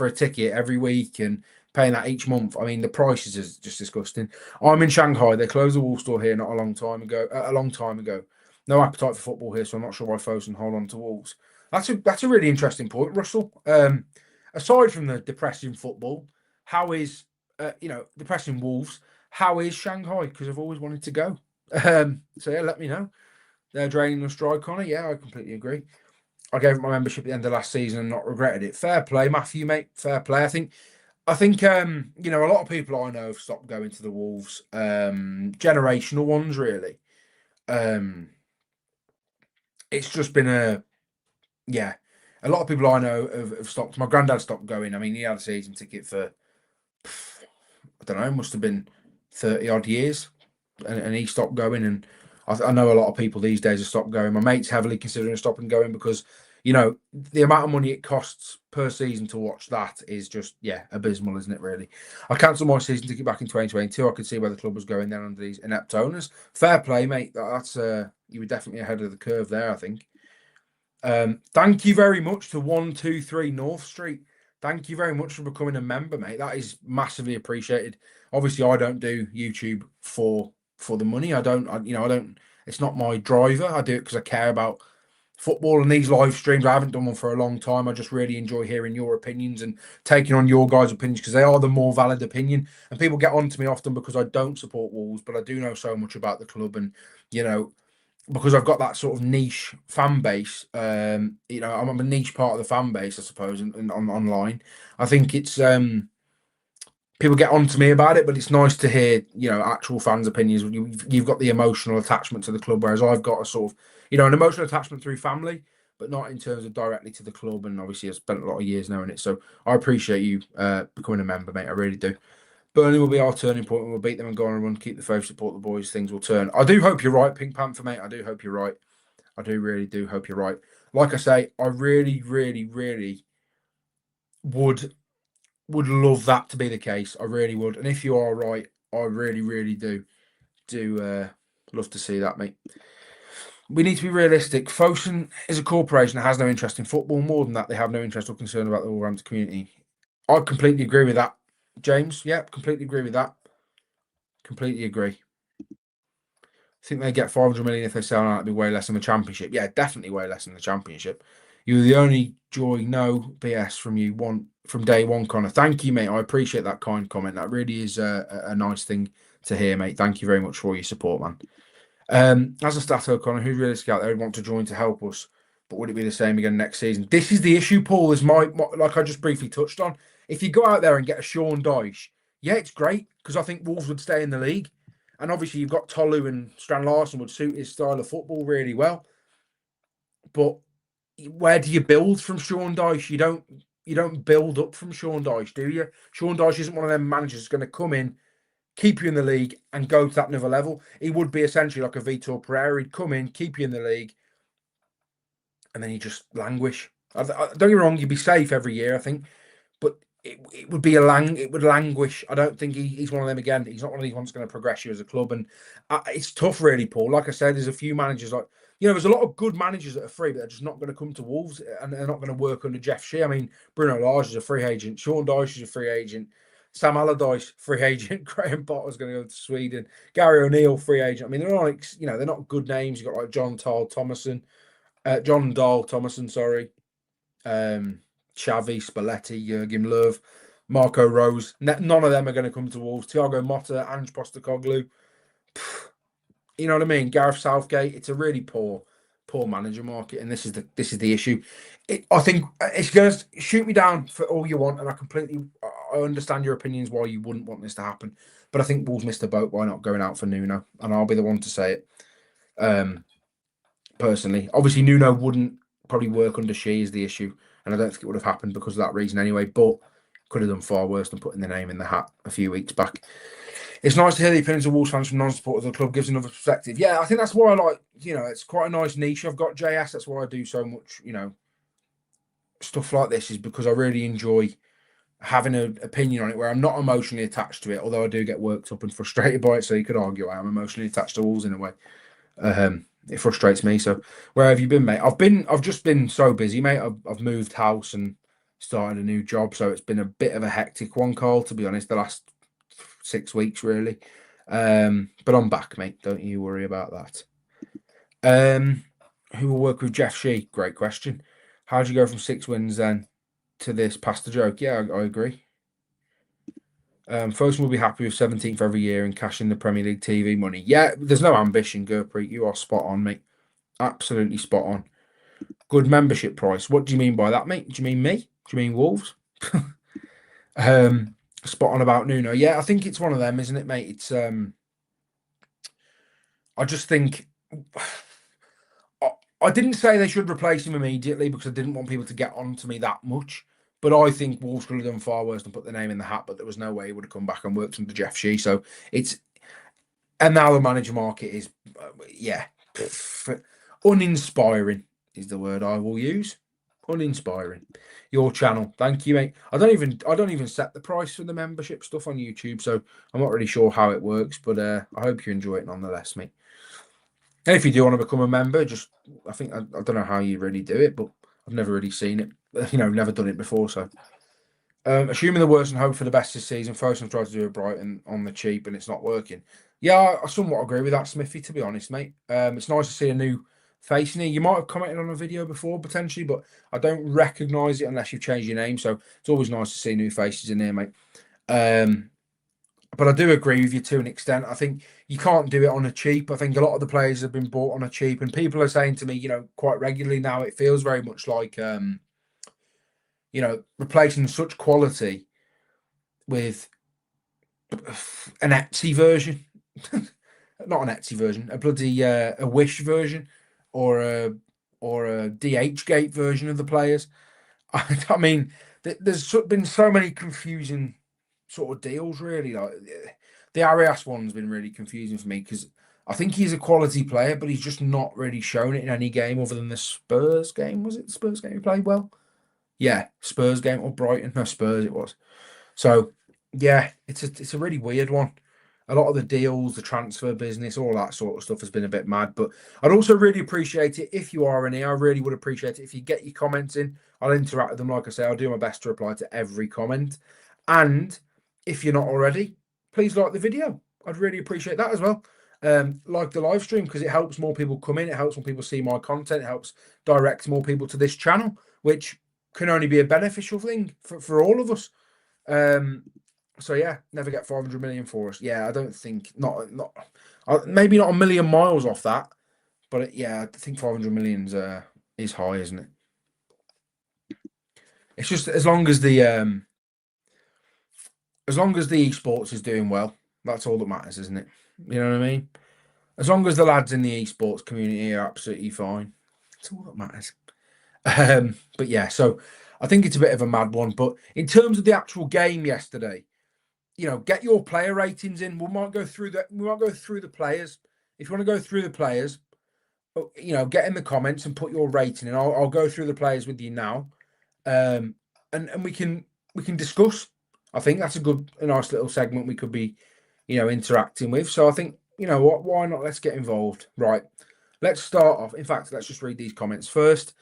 a ticket every week and paying that each month. I mean, the prices is just disgusting. I'm in Shanghai. They closed the Wolves store here not a long time ago. No appetite for football here, so I'm not sure why Fosun hold on to Wolves. That's a really interesting point, Russell. Aside from the depressing football, how is depressing Wolves? How is Shanghai? Because I've always wanted to go. So yeah, let me know. They're draining the strike, Connor. Yeah, I completely agree. I gave up my membership at the end of last season and not regretted it. Fair play, Matthew, mate. Fair play. I think a lot of people I know have stopped going to the Wolves. Generational ones, really. It's just been a lot of people I know have stopped. My granddad stopped going. I mean, he had a season ticket for I don't know, must have been 30 odd years, and he stopped going. And I know a lot of people these days have stopped going. My mate's heavily considering stopping going because the amount of money it costs per season to watch that is just abysmal, isn't it? Really, I cancelled my season ticket back in 2022. I could see where the club was going then under these inept owners. Fair play, mate. That's you were definitely ahead of the curve there, I think. Thank you very much to 123 North Street. Thank you very much for becoming a member, mate. That is massively appreciated. Obviously, I don't do YouTube for the money. I don't. It's not my driver. I do it because I care about football and these live streams. I haven't done one for a long time. I just really enjoy hearing your opinions and taking on your guys' opinions because they are the more valid opinion. And people get on to me often because I don't support Wolves, but I do know so much about the club and because I've got that sort of niche fan base, I'm a niche part of the fan base, I suppose, and online. I think it's people get on to me about it, but it's nice to hear, actual fans' opinions. You've got the emotional attachment to the club, whereas I've got a sort of, an emotional attachment through family, but not in terms of directly to the club. And obviously, I've spent a lot of years knowing it, so I appreciate you becoming a member, mate. I really do. Burnley will be our turning point, and we'll beat them and go on a run, keep the faith, support the boys, things will turn. I do hope you're right, Pink Panther, mate. I do hope you're right. I do really do hope you're right. Like I say, I really, really, really would love that to be the case. I really would. And if you are right, I really, really do love to see that, mate. We need to be realistic. Fosun is a corporation that has no interest in football. More than that, they have no interest or concern about the Wolverhampton community. I completely agree with that, James. Yep, completely agree with that. Completely agree. I think they get 500 million if they sell out. It'd be way less than the Championship. Yeah, definitely way less than the Championship. You're the only joy, no BS from you from day one, Connor. Thank you, mate. I appreciate that kind comment. That really is a nice thing to hear, mate. Thank you very much for your support, man. As a starter, Connor, who's realistic out there who'd want to join to help us? But would it be the same again next season? This is the issue, Paul, is like I just briefly touched on. If you go out there and get a Sean Dyche, yeah, it's great because I think Wolves would stay in the league. And obviously you've got Tolu and Strand Larson would suit his style of football really well. But where do you build from Sean Dyche? You don't build up from Sean Dyche, do you? Sean Dyche isn't one of them managers that's going to come in, keep you in the league and go to that another level. He would be essentially like a Vitor Pereira. He'd come in, keep you in the league, and then you just languish. Don't get me wrong, you'd be safe every year, I think, but it would be it would languish. I don't think he's one of them again. He's not one of these ones going to progress you as a club, and it's tough, really, Paul. Like I said, there's a few managers there's a lot of good managers that are free, but they're just not going to come to Wolves, and they're not going to work under Jeff Shea. I mean, Bruno Lage is a free agent. Sean Dyche is a free agent. Sam Allardyce, free agent. Graham Potter's going to go to Sweden. Gary O'Neill, free agent. I mean, they're not, they're not good names. You've got like John Dahl Thomason, sorry. Xavi, Spalletti, Jurgen Löw, Marco Rose. None of them are going to come to Wolves. Thiago Motta, Ange Postecoglou. You know what I mean? Gareth Southgate. It's a really poor manager market, and this is the issue. I think it's going to shoot me down for all you want, and I understand your opinions why you wouldn't want this to happen. But I think Wolves missed the boat by not going out for Nuno, and I'll be the one to say it. Personally, obviously Nuno wouldn't probably work under Shea is the issue, and I don't think it would have happened because of that reason anyway. But could have done far worse than putting the name in the hat a few weeks back. It's nice to hear the opinions of Wolves fans from non-supporters of the club. Gives another perspective. Yeah, I think that's why I like. It's quite a nice niche I've got, JS. That's why I do so much. Stuff like this is because I really enjoy having an opinion on it where I'm not emotionally attached to it. Although I do get worked up and frustrated by it, so you could argue I am emotionally attached to Wolves in a way. It frustrates me. So, where have you been, mate? I've just been so busy, mate. I've moved house and started a new job, so it's been a bit of a hectic one, Carl. To be honest, the last 6 weeks, really. But I'm back, mate. Don't you worry about that. Who will work with Jeff Shea? Great question. How do you go from 6 wins then to this? Past the joke. Yeah, I agree. Fosun will be happy with 17th every year and cashing the Premier League TV money. Yeah, there's no ambition, Gurpreet. You are spot on, mate. Absolutely spot on. Good membership price. What do you mean by that, mate? Do you mean me? Do you mean Wolves? Spot on about Nuno. Yeah, I think it's one of them, isn't it, mate? It's I just think I didn't say they should replace him immediately because I didn't want people to get on to me that much. But I think Wolves could have done far worse than put the name in the hat, but there was no way he would have come back and worked under Jeff Shea. So and now the manager market is, uninspiring is the word I will use. Uninspiring. Your channel, thank you, mate. I don't even set the price for the membership stuff on YouTube, so I'm not really sure how it works, but I hope you enjoy it nonetheless, mate. And if you do want to become a member, I don't know how you really do it, but I've never really seen it. Never done it before, so. Assuming the worst and hope for the best this season, Fosun tried to do it Brighton on the cheap and it's not working. Yeah, I somewhat agree with that, Smithy, to be honest, mate. It's nice to see a new face in here. You might have commented on a video before, potentially, but I don't recognise it unless you've changed your name, so it's always nice to see new faces in here, mate. But I do agree with you to an extent. I think you can't do it on a cheap. I think a lot of the players have been bought on a cheap, and people are saying to me, quite regularly now, it feels very much like, replacing such quality with an Etsy version, not an Etsy version, a bloody a Wish version, or a DH Gate version of the players. I mean, there's been so many confusing sort of deals really. Like the Arias one's been really confusing for me because I think he's a quality player, but he's just not really shown it in any game other than the Spurs game. Was it the Spurs game he played well? Yeah, Spurs game or Brighton? No, Spurs it was. So yeah, it's a really weird one. A lot of the deals, the transfer business, all that sort of stuff has been a bit mad. But I'd also really appreciate it if you are in here. I really would appreciate it if you get your comments in. I'll interact with them. Like I say, I'll do my best to reply to every comment. And if you're not already, please like the video. I'd really appreciate that as well. Like the live stream because it helps more people come in. It helps more people see my content. It helps direct more people to this channel, which can only be a beneficial thing for all of us. So yeah, never get 500 million for us. Yeah, I don't think not maybe not a million miles off that, but yeah, I think 500 million is high, isn't it? It's just as long as the esports is doing well, that's all that matters, isn't it? You know what I mean? As long as the lads in the esports community are absolutely fine, that's all that matters. But yeah, so I think it's a bit of a mad one. But in terms of the actual game yesterday, get your player ratings in. We might go through the players. If you want to go through the players, get in the comments and put your rating in. I'll go through the players with you now, and we can discuss. I think that's a nice little segment we could be, interacting with. So I think what, why not? Let's get involved. Right, let's start off. In fact, let's just read these comments first.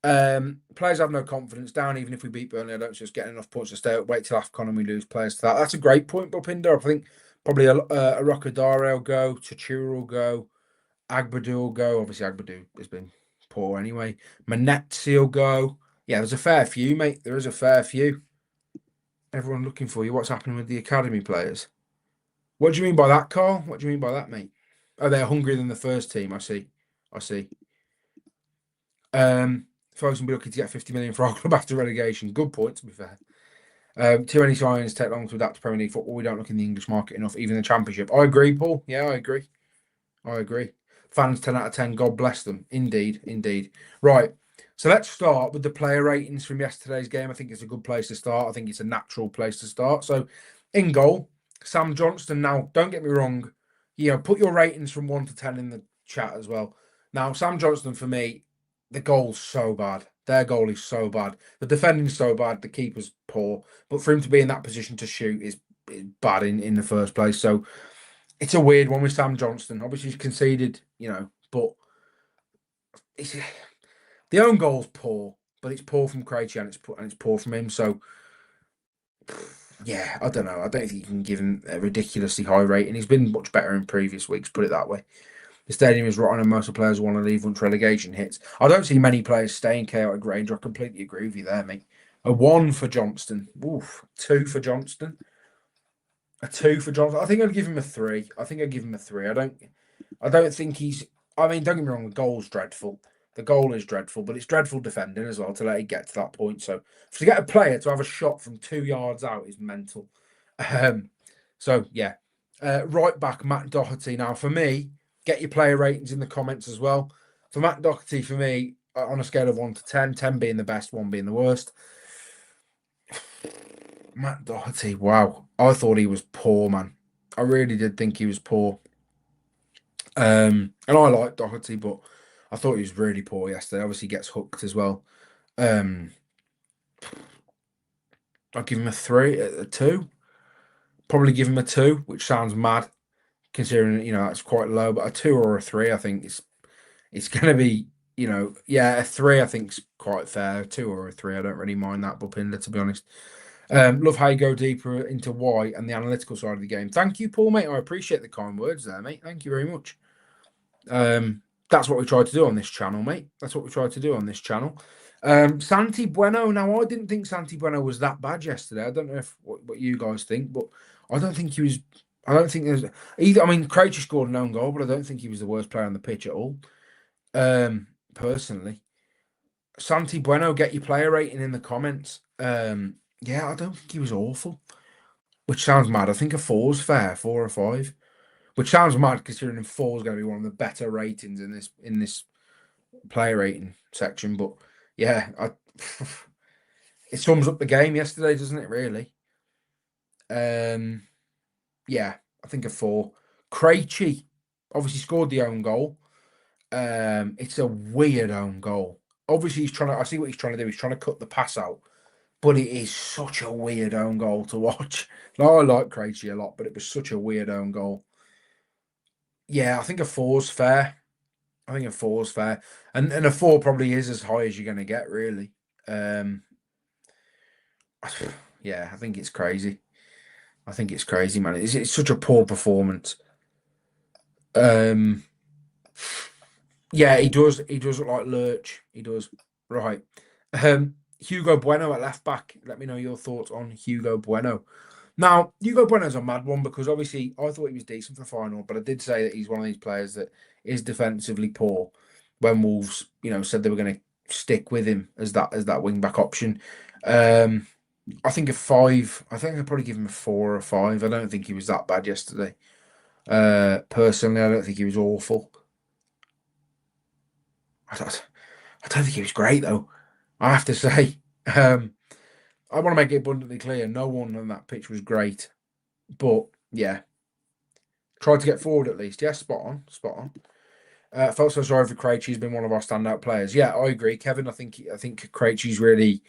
Players have no confidence down, even if we beat Burnley. I don't just get enough points to stay up. Wait till AFCON and we lose players to that. That's a great point, Bupinder. I think probably a Rocadare will go, Tachura will go, Agbadu will go. Obviously, Agbadu has been poor anyway. Manetzi will go. Yeah, there's a fair few, mate. There is a fair few. Everyone looking for you. What's happening with the academy players? What do you mean by that, Carl? What do you mean by that, mate? Oh, they're hungrier than the first team. I see. Folks will be looking to get 50 million for our club after relegation. Good point, to be fair. Too many signs take long to adapt to Premier League football. We don't look in the English market enough, even the Championship. I agree, Paul. Yeah, I agree. Fans 10 out of 10. God bless them. Indeed. Right. So let's start with the player ratings from yesterday's game. I think it's a good place to start. I think it's a natural place to start. So in goal, Sam Johnston. Now, don't get me wrong. Put your ratings from 1 to 10 in the chat as well. Now, Sam Johnston, for me, the goal's so bad. Their goal is so bad. The defending's so bad. The keeper's poor. But for him to be in that position to shoot is bad in the first place. So it's a weird one with Sam Johnston. Obviously, he's conceded, but the own goal's poor. But it's poor from Krejci and it's poor from him. So yeah, I don't know. I don't think you can give him a ridiculously high rating. He's been much better in previous weeks. Put it that way. The stadium is rotten and most of the players want to leave once relegation hits. I don't see many players staying chaotic Grange. I completely agree with you there, mate. A 1 for Johnston. Oof. 2 for Johnston. A 2 for Johnston. I think I'd give him a 3. I don't think he's. I mean, don't get me wrong. The goal's dreadful. The goal is dreadful, but it's dreadful defending as well to let it get to that point. So to get a player to have a shot from 2 yards out is mental. So yeah, right back Matt Doherty. Now for me. Get your player ratings in the comments as well. For Matt Doherty, for me, on a scale of 1 to 10, 10 being the best, 1 being the worst. Matt Doherty, wow. I thought he was poor, man. I really did think he was poor. And I like Doherty, but I thought he was really poor yesterday. Obviously, he gets hooked as well. I'll give him a 3, a 2. Probably give him a 2, which sounds mad, considering, that's quite low. But a 2 or a 3, I think it's going to be, a 3, I think is quite fair. A 2 or a 3, I don't really mind that, Bupinder, to be honest. Love how you go deeper into why and the analytical side of the game. Thank you, Paul, mate. I appreciate the kind words there, mate. Thank you very much. That's what we tried to do on this channel, mate. That's what we tried to do on this channel. Santi Bueno. Now, I didn't think Santi Bueno was that bad yesterday. I don't know what you guys think, but I don't think he was. I don't think there's either. I mean, Krejci scored an own goal, but I don't think he was the worst player on the pitch at all. Personally, Santi Bueno, get your player rating in the comments. Yeah, I don't think he was awful, which sounds mad. I think a 4's fair, 4 or 5, which sounds mad considering 4 is going to be one of the better ratings in this player rating section. But yeah, it sums up the game yesterday, doesn't it? Really. Um, yeah, I think a 4. Krejci obviously scored the own goal. It's a weird own goal. Obviously, he's trying to. I see what he's trying to do. He's trying to cut the pass out, but it is such a weird own goal to watch. Now, I like Krejci a lot, but it was such a weird own goal. Yeah, I think a 4's fair. I think a 4's fair, and a 4 probably is as high as you're going to get, really. Um, yeah, I think it's crazy. I think it's crazy, man. It's such a poor performance. Um, yeah, he does. He does look like Lurch. He does. Right. Hugo Bueno at left back. Let me know your thoughts on Hugo Bueno. Now, Hugo Bueno's a mad one because obviously I thought he was decent for final, but I did say that he's one of these players that is defensively poor. When Wolves, said they were going to stick with him as that wing back option. Um, I think a 5. I think I'd probably give him a 4 or a 5. I don't think he was that bad yesterday. Personally, I don't think he was awful. I don't think he was great though. I have to say. I want to make it abundantly clear: no one on that pitch was great, but yeah, tried to get forward at least. Yeah, spot on, spot on. Felt so sorry for Krejci. He's been one of our standout players. Yeah, I agree, Kevin. I think Krejci's really.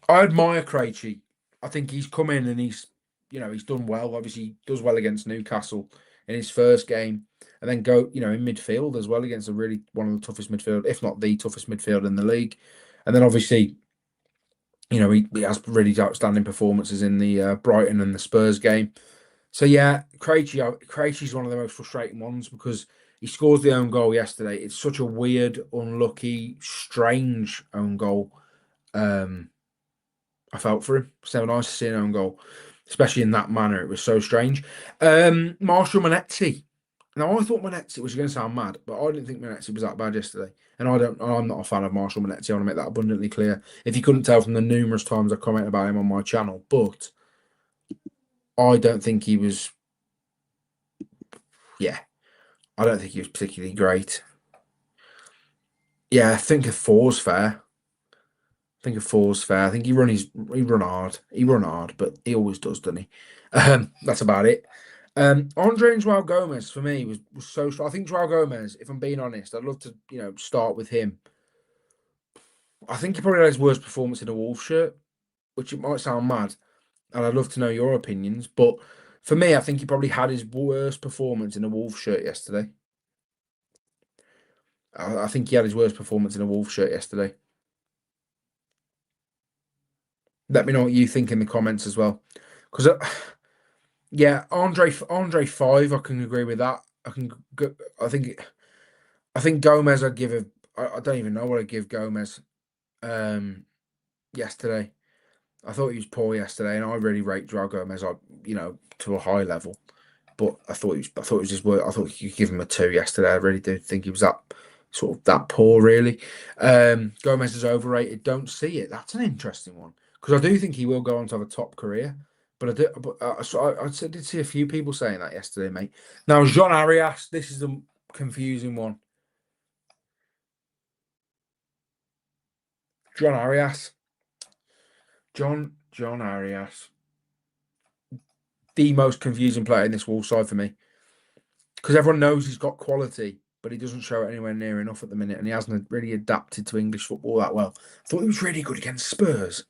I admire Krejci. I think he's come in and he's done well. Obviously, he does well against Newcastle in his first game, and then go in midfield as well against one of the toughest midfield, if not the toughest midfield in the league. And then obviously, he has really outstanding performances in the Brighton and the Spurs game. So yeah, Krejci's one of the most frustrating ones because he scores the own goal yesterday. It's such a weird, unlucky, strange own goal. Um, I felt for him. So nice to see an own goal, especially in that manner. It was so strange. Marshall Manetti. Now I thought Manetti was going to sound mad, but I didn't think Manetti was that bad yesterday. And I'm not a fan of Marshall Manetti. I want to make that abundantly clear. If you couldn't tell from the numerous times I comment about him on my channel, but I don't think he was. Yeah, I don't think he was particularly great. Yeah, I think a 4's fair. Think a 4's fair. I think he run hard. He run hard, but he always does, doesn't he? That's about it. Andre and Joao Gomez for me was so strong. I think Joao Gomez, if I'm being honest, I'd love to start with him. I think he probably had his worst performance in a Wolves shirt, which it might sound mad, and I'd love to know your opinions. But for me, I think he probably had his worst performance in a Wolves shirt yesterday. I think he had his worst performance in a Wolves shirt yesterday. Let me know what you think in the comments as well, because yeah, Andre 5, I can agree with that. I think Gomez. I'd give a. I don't even know what I'd give Gomez. Yesterday, I thought he was poor yesterday, and I really rate Joao Gomez, to a high level. But I thought it was just worth. I thought you could give him a 2 yesterday. I really do think he was that sort of that poor, really. Gomez is overrated. Don't see it. That's an interesting one because I do think he will go on to have a top career. But I did. But I did see a few people saying that yesterday, mate. Now Jean Arias, this is the confusing one. John Arias, John Arias, the most confusing player in this Wolves side for me because everyone knows he's got quality, but he doesn't show it anywhere near enough at the minute, and he hasn't really adapted to English football that well. I thought he was really good against Spurs.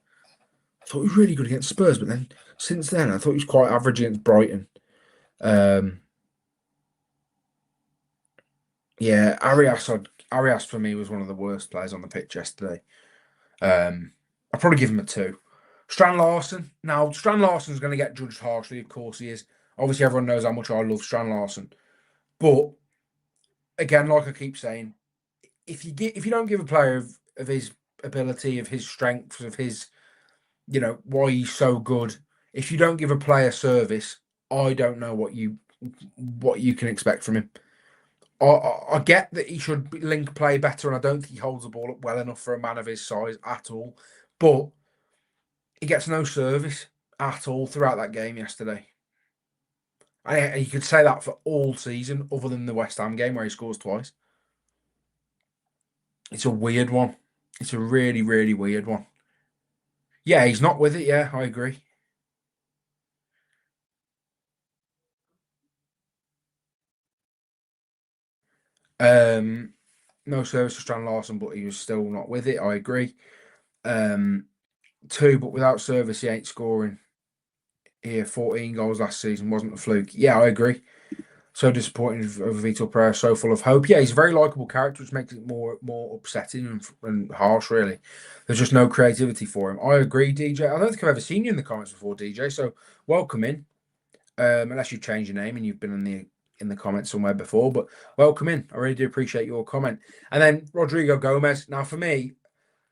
But then since then, I thought he was quite average against Brighton. Um, yeah, Arias for me was one of the worst players on the pitch yesterday. I'd probably give him a 2. Strand Larson. Now, Strand Larson's going to get judged harshly, of course he is. Obviously, everyone knows how much I love Strand Larson. But again, like I keep saying, if you don't give a player of his ability, of his strengths, of his why he's so good, if you don't give a player service, I don't know what you can expect from him. I get that he should link play better, and I don't think he holds the ball up well enough for a man of his size at all. But he gets no service at all throughout that game yesterday. And you could say that for all season, other than the West Ham game where he scores twice. It's a weird one. It's a really, really weird one. Yeah, he's not with it. Yeah, I agree. Um, no service to Strand Larson, but he was still not with it. I agree. 2, but without service, he ain't scoring. Here, 14 goals last season wasn't a fluke. Yeah, I agree. So disappointing over Vitor Pereira, so full of hope. Yeah, he's a very likable character, which makes it more upsetting and harsh, really. There's just no creativity for him. I agree, DJ. I don't think I've ever seen you in the comments before, DJ. So welcome in. Unless you've changed your name and you've been in the comments somewhere before, but welcome in. I really do appreciate your comment. And then Rodrigo Gomez. Now, for me,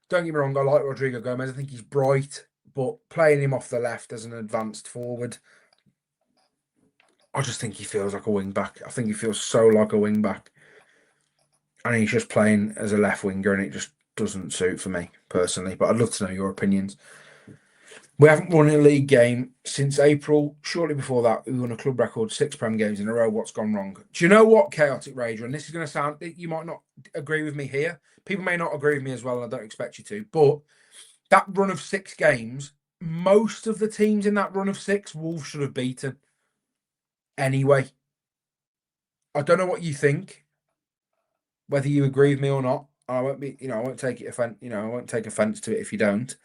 don't get me wrong, I like Rodrigo Gomez. I think he's bright, but playing him off the left as an advanced forward, I just think he feels like a wing back. I think he feels so like a wing back. And he's just playing as a left winger, and it just doesn't suit for me personally. But I'd love to know your opinions. We haven't won a league game since April. Shortly before that, we won a club record 6 Prem games in a row. What's gone wrong? Do you know what, Chaotic Rager? And this is going to sound, you might not agree with me here. People may not agree with me as well, and I don't expect you to. But that run of 6 games, most of the teams in that run of 6, Wolves should have beaten. Anyway, I don't know what you think, whether you agree with me or not. I won't be, I won't take it offense. I won't take offense to it if you don't.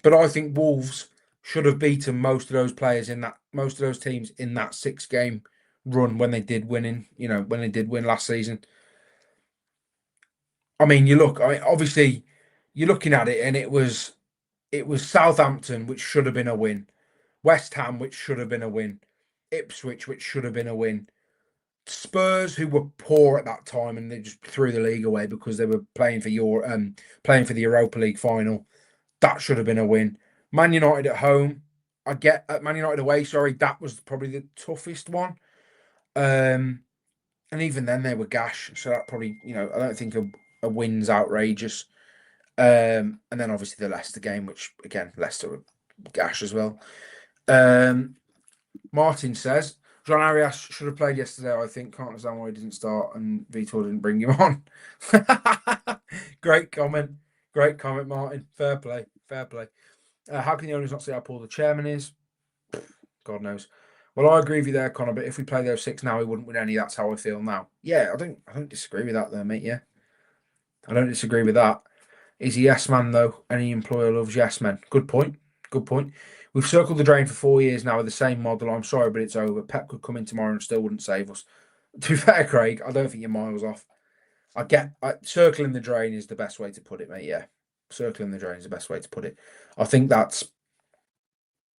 But I think Wolves should have beaten most of those players most of those teams in that 6-game run when they did winning. When they did win last season. I mean, obviously, you're looking at it, and it was Southampton, which should have been a win, West Ham, which should have been a win, Ipswich, which should have been a win, Spurs, who were poor at that time, and they just threw the league away because they were playing for the Europa League final. That should have been a win. Man United at home, I get at Man United away. Sorry, that was probably the toughest one. And even then they were gash. So that probably, I don't think a win's outrageous. And then obviously the Leicester game, which again Leicester were gash as well. Martin says John Arias should have played yesterday. I think can't understand why he didn't start and Vitor didn't bring him on. Great comment, Martin. Fair play. How can the owners not see how poor the chairman is? God knows. Well, I agree with you there, Connor. But if we play those 6 now, we wouldn't win any. That's how I feel now. Yeah, I don't disagree with that, there, mate. Yeah, I don't disagree with that. Is a yes man though? Any employer loves yes men. Good point. We've circled the drain for 4 years now with the same model. I'm sorry, but it's over. Pep could come in tomorrow and still wouldn't save us. To be fair, Craig, I don't think you're miles off. Circling the drain is the best way to put it, mate. Yeah, circling the drain is the best way to put it. I think that's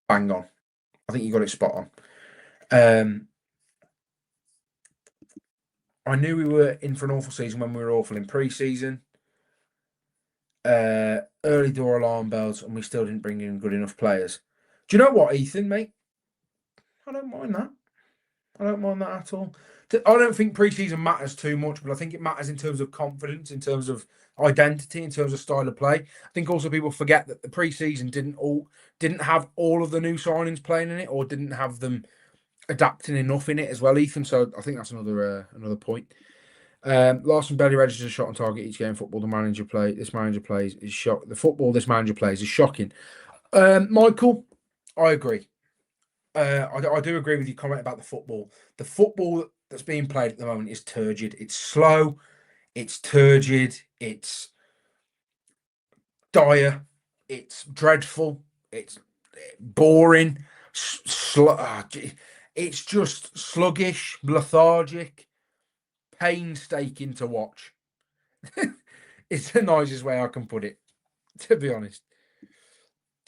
bang on. I think you got it spot on. I knew we were in for an awful season when we were awful in pre-season. Early door alarm bells, and we still didn't bring in good enough players. Do you know what, Ethan, mate? I don't mind that. I don't mind that at all. I don't think pre-season matters too much, but I think it matters in terms of confidence, in terms of identity, in terms of style of play. I think also people forget that the pre-season didn't have all of the new signings playing in it, or didn't have them adapting enough in it as well, Ethan. So I think that's another point. Larson barely registers a shot on target each game. Football this manager plays is shock. The football this manager plays is shocking. Michael, I agree. I do agree with your comment about the football. The football that's being played at the moment is turgid. It's slow. It's turgid. It's dire. It's dreadful. It's boring. It's just sluggish, lethargic, painstaking to watch. It's the nicest way I can put it, to be honest.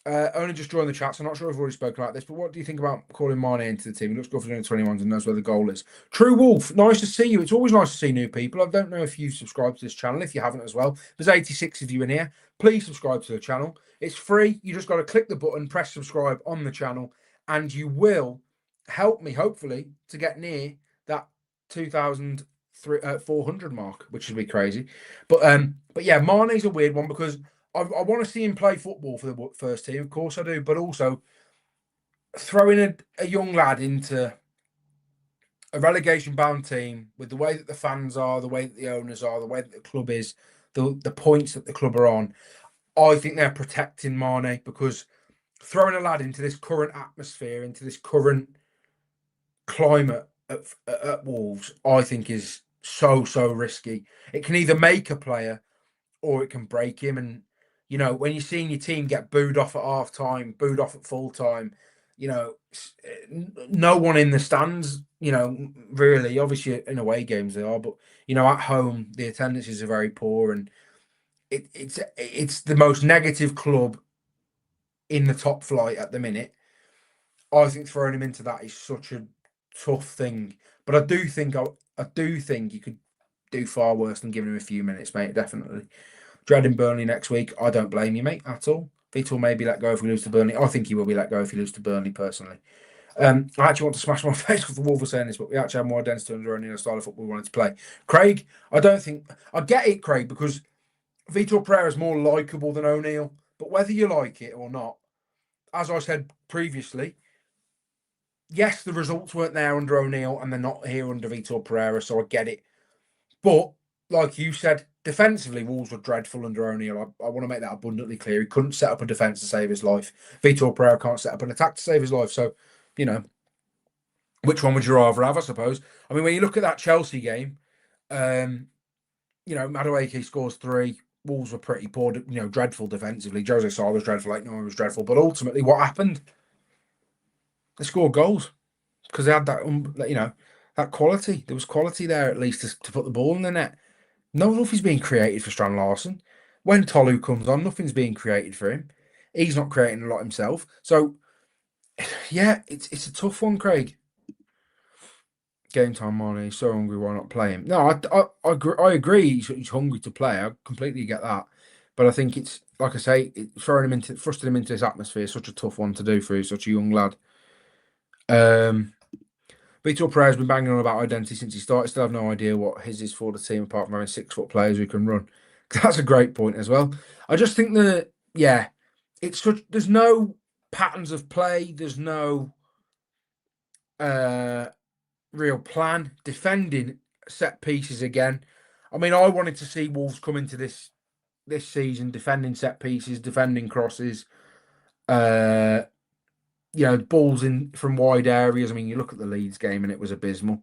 Only just joined the chat, so I'm not sure if I've already spoken about this, but what do you think about calling Mane into the team? He looks good for doing 21s and knows where the goal is. True Wolf, nice to see you. It's always nice to see new people. I don't know if you subscribe to this channel. If you haven't as well, there's 86 of you in here. Please subscribe to the channel. It's free. You just got to click the button, press subscribe on the channel, and you will help me, hopefully, to get near that 2,400 mark, which would be crazy. But yeah, Mane's a weird one because I want to see him play football for the first team, of course I do, but also throwing a young lad into a relegation-bound team with the way that the fans are, the way that the owners are, the way that the club is, the points that the club are on, I think they're protecting Mane, because throwing a lad into this current atmosphere, into this current climate at Wolves, I think is so risky. It can either make a player or it can break him. And when you're seeing your team get booed off at half time, booed off at full time, no one in the stands. Really, obviously in away games they are, but at home the attendances are very poor, and it's the most negative club in the top flight at the minute. I think throwing him into that is such a tough thing, but I do think you could do far worse than giving him a few minutes, mate. Definitely. Dreading Burnley next week. I don't blame you, mate, at all. Vitor may be let go if we lose to Burnley. I think he will be let go if he loses to Burnley, personally. I actually want to smash my face with the Wolves saying this, but we actually have more identity under only the style of football we wanted to play. Craig, I don't think I get it, Craig, because Vitor Pereira is more likeable than O'Neill. But whether you like it or not, as I said previously, yes, the results weren't there under O'Neill and they're not here under Vitor Pereira, so I get it. But like you said, defensively, Wolves were dreadful under O'Neill. I want to make that abundantly clear. He couldn't set up a defence to save his life. Vitor Pereira can't set up an attack to save his life. So, which one would you rather have, I suppose? I mean, when you look at that Chelsea game, Madueke scores 3. Wolves were pretty poor, dreadful defensively. Jose Sá was dreadful, like no one was dreadful. But ultimately, what happened? They scored goals because they had that, that quality. There was quality there at least to put the ball in the net. Nothing's being created for Strand Larsen. When Tolu comes on, nothing's being created for him. He's not creating a lot himself. So, yeah, it's a tough one, Craig. Game time, Marnie. He's so hungry. Why not play him? No, I agree. He's hungry to play. I completely get that. But I think it's like I say, thrusting him into this atmosphere is such a tough one to do for such a young lad. Vitor Pereira's been banging on about identity since he started. Still have no idea what his is for the team, apart from having 6-foot players who can run. That's a great point as well. I just think there's no patterns of play. There's no real plan. Defending set pieces again. I mean, I wanted to see Wolves come into this season defending set pieces, defending crosses. Balls in from wide areas. I mean, you look at the Leeds game and it was abysmal.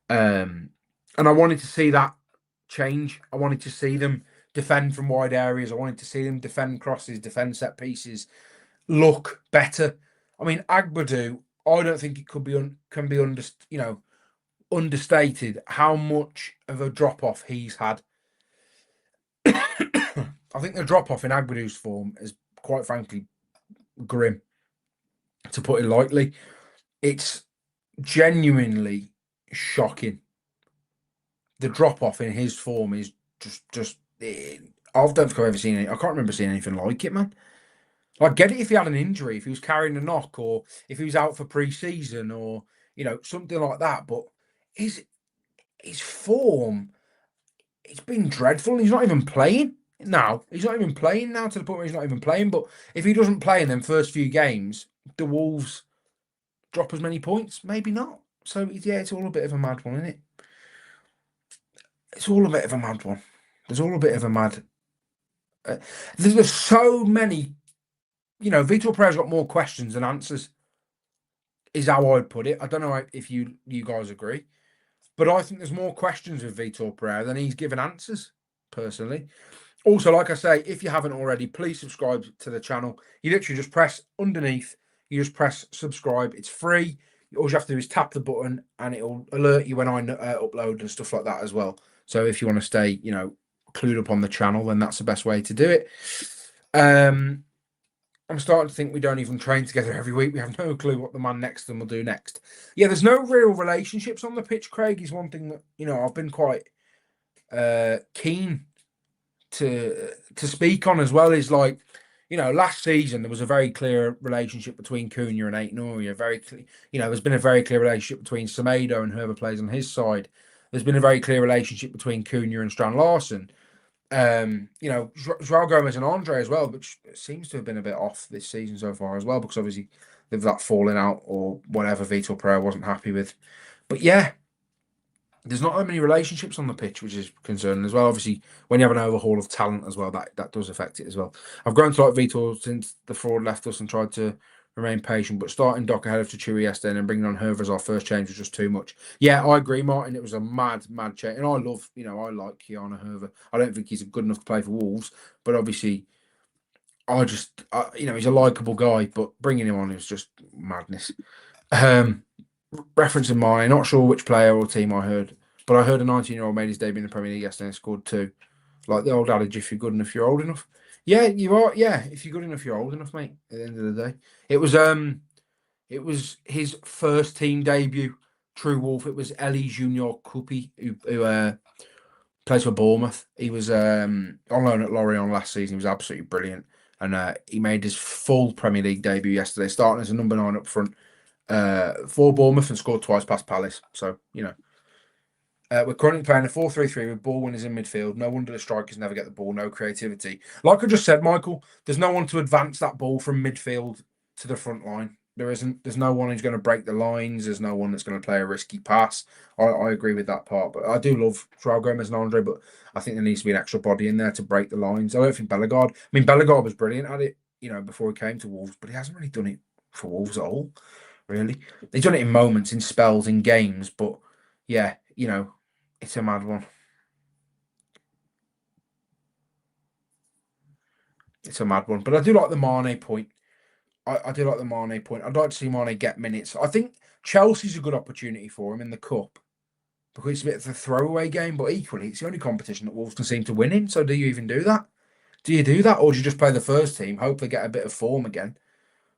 And I wanted to see that change. I wanted to see them defend from wide areas. I wanted to see them defend crosses, defend set pieces, look better. I mean, Agbadou, I don't think it can be understated how much of a drop off he's had. I think the drop off in Agbadou's form is quite frankly grim, to put it lightly. It's genuinely shocking. The drop off in his form is just I don't think I've ever seen it. I can't remember seeing anything like it, man. Like, get it if he had an injury, if he was carrying a knock, or if he was out for pre-season, or something like that. But his form, it's been dreadful. He's not even playing now. He's not even playing now, to the point where he's not even playing. But if he doesn't play in them first few games, the Wolves drop as many points? Maybe not. So, yeah, it's all a bit of a mad one, isn't it? It's all a bit of a mad one. There's all a bit of a mad... there's so many... Vitor Pereira's got more questions than answers, is how I'd put it. I don't know if you guys agree, but I think there's more questions with Vitor Pereira than he's given answers, personally. Also, like I say, if you haven't already, please subscribe to the channel. You literally just press underneath. You just press subscribe. It's free. All you have to do is tap the button and it'll alert you when I upload and stuff like that as well. So if you want to stay, clued up on the channel, then that's the best way to do it. I'm starting to think we don't even train together every week. We have no clue what the man next to them will do next. Yeah, there's no real relationships on the pitch, Craig, is one thing that, I've been quite keen to speak on as well. Is like, last season there was a very clear relationship between Cunha and Aït-Nouri. Very clear, there's been a very clear relationship between Semedo and whoever plays on his side. There's been a very clear relationship between Cunha and Strand Larsen. João Gomez and Andre as well, which seems to have been a bit off this season so far as well, because obviously they've that falling out or whatever Vitor Pereira wasn't happy with. But yeah, there's not that many relationships on the pitch, which is concerning as well. Obviously, when you have an overhaul of talent as well, that does affect it as well. I've grown to like Vitor since the fraud left us and tried to remain patient. But starting Doc ahead of Tuchuri yesterday and then bringing on Herver as our first change was just too much. Yeah, I agree, Martin. It was a mad change. And I love, I like Keanu Herver. I don't think he's good enough to play for Wolves, but obviously, he's a likable guy, but bringing him on is just madness. Referencing mine, not sure which player or team I heard, but I heard a 19-year-old made his debut in the Premier League yesterday and scored two. Like the old adage, if you're good enough, you're old enough. Yeah, you are. Yeah, if you're good enough, you're old enough, mate. At the end of the day, it was his first team debut. True Wolf. It was Ellie Junior Cupi who plays for Bournemouth. He was on loan at Lorient last season. He was absolutely brilliant, and he made his full Premier League debut yesterday, starting as a number 9 up front for Bournemouth and scored twice past Palace. So we're currently playing a 4-3-3 with ball winners in midfield. No wonder the strikers never get the ball. No creativity. Like I just said, Michael, there's no one to advance that ball from midfield to the front line. There isn't. There's no one who's going to break the lines. There's no one that's going to play a risky pass. I agree with that part. But I do love Joao Gomez and Andre, but I think there needs to be an extra body in there to break the lines. I don't think Bellegarde. I mean, Bellegarde was brilliant at it, before he came to Wolves, but he hasn't really done it for Wolves at all, really. He's done it in moments, in spells, in games, but yeah, it's a mad one. It's a mad one. But I do like the Mane point. I do like the Mane point. I'd like to see Mane get minutes. I think Chelsea's a good opportunity for him in the Cup because it's a bit of a throwaway game, but equally, it's the only competition that Wolves can seem to win in. So do you even do that? Do you do that? Or do you just play the first team, hope they get a bit of form again,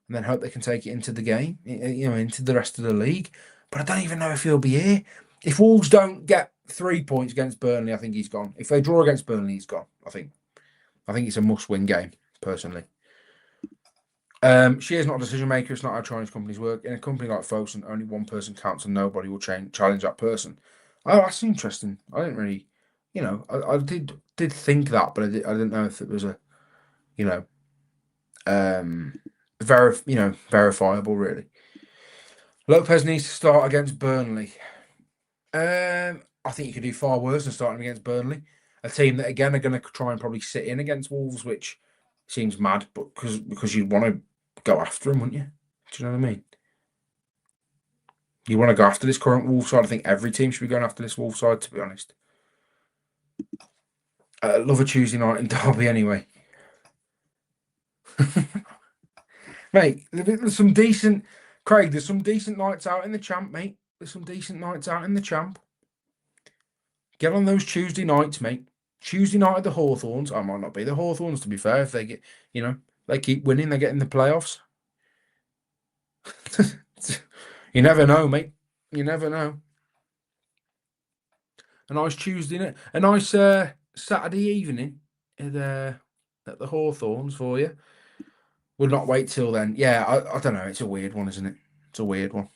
and then hope they can take it into the game, into the rest of the league? But I don't even know if he'll be here. If Wolves don't get 3 points against Burnley, I think he's gone. If they draw against Burnley, he's gone. I think it's a must-win game, personally. She is not a decision maker. It's not how Chinese companies work. In a company like Fosun, only one person counts and nobody will challenge that person. Oh, that's interesting. I didn't really, I did think that, but I didn't know if it was a, you know, verifiable really. Lopez needs to start against Burnley. I think you could do far worse than starting against Burnley, a team that again are going to try and probably sit in against Wolves, which seems mad, but because you'd want to go after them, wouldn't you? Do you know what I mean? You want to go after this current Wolves side. I think every team should be going after this Wolves side, to be honest. Love a Tuesday night in Derby anyway. Mate, there's some decent... Craig, there's some decent nights out in the Champ, mate. There's some decent nights out in the Champ. Get on those Tuesday nights, mate. Tuesday night at the Hawthorns. I might not be the Hawthorns, to be fair. If they get, they keep winning, they get in the playoffs. You never know, mate. You never know. A nice Tuesday, a nice Saturday evening at the Hawthorns for you. We'll not wait till then. Yeah, I don't know. It's a weird one, isn't it? It's a weird one.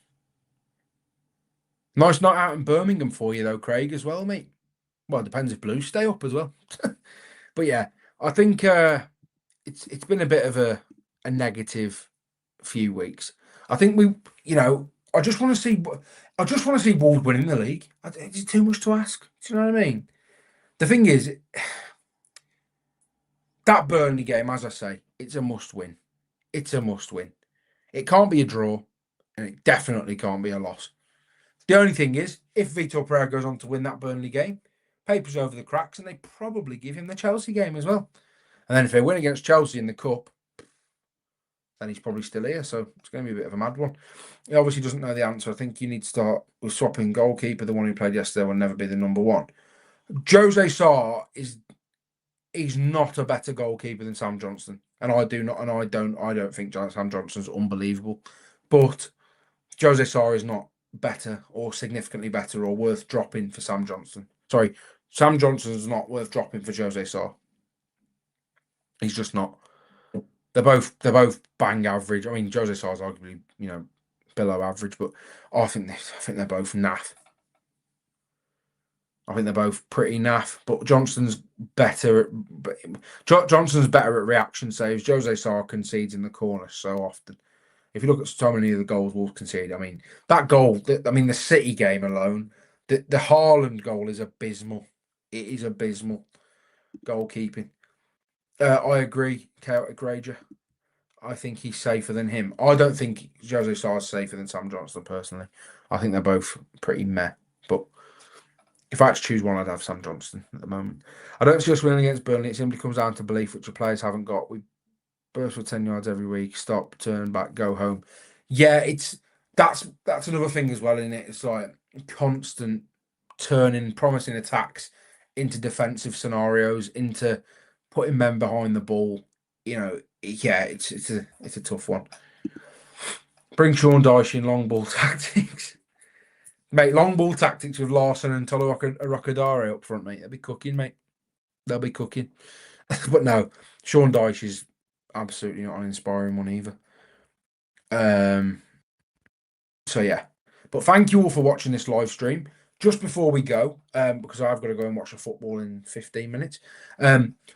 Nice night out in Birmingham for you, though, Craig, as well, mate. Well, it depends if Blues stay up as well. But yeah, I think it's been a bit of a negative few weeks. I think I just want to see Wolves winning the league. It's too much to ask. Do you know what I mean? The thing is, that Burnley game, as I say, it's a must win. It's a must win. It can't be a draw, and it definitely can't be a loss. The only thing is, if Vitor Pereira goes on to win that Burnley game, papers over the cracks, and they probably give him the Chelsea game as well. And then if they win against Chelsea in the Cup, then he's probably still here. So it's going to be a bit of a mad one. He obviously doesn't know the answer. I think you need to start with swapping goalkeeper. The one who played yesterday will never be the number one. Jose Sarr he's not a better goalkeeper than Sam Johnstone. And I don't think Sam Johnston's unbelievable. But Jose Sarr is not better or significantly better or worth dropping for Sam Johnstone. Sorry, Sam Johnston's not worth dropping for Jose Sarr. He's just not. They're both bang average. I mean, Jose Sarr's arguably, below average, but I think they're both naff. I think they're both pretty naff, but Johnston's better at reaction saves. Jose Sarr concedes in the corner so often. If you look at so many of the goals Wolves concede, I mean, that goal, the City game alone, the Haaland goal is abysmal. It is abysmal goalkeeping. I agree, Chaotic Rager. I think he's safer than him. I don't think Jose Sarr is safer than Sam Johnstone, personally. I think they're both pretty meh. But if I had to choose one, I'd have Sam Johnstone at the moment. I don't see us winning against Burnley. It simply comes down to belief, which the players haven't got. We burst for 10 yards every week, stop, turn back, go home. Yeah, that's another thing as well, isn't it? It's like constant turning promising attacks into defensive scenarios, into putting men behind the ball. Yeah, it's a tough one. Bring Sean Dyche in long ball tactics. Mate, long ball tactics with Larson and Tolo Rockadare up front, mate. They'll be cooking, mate. They'll be cooking. But no, Sean Dyche is absolutely not an inspiring one either. So yeah. But thank you all for watching this live stream. Just before we go, because I've got to go and watch the football in 15 minutes.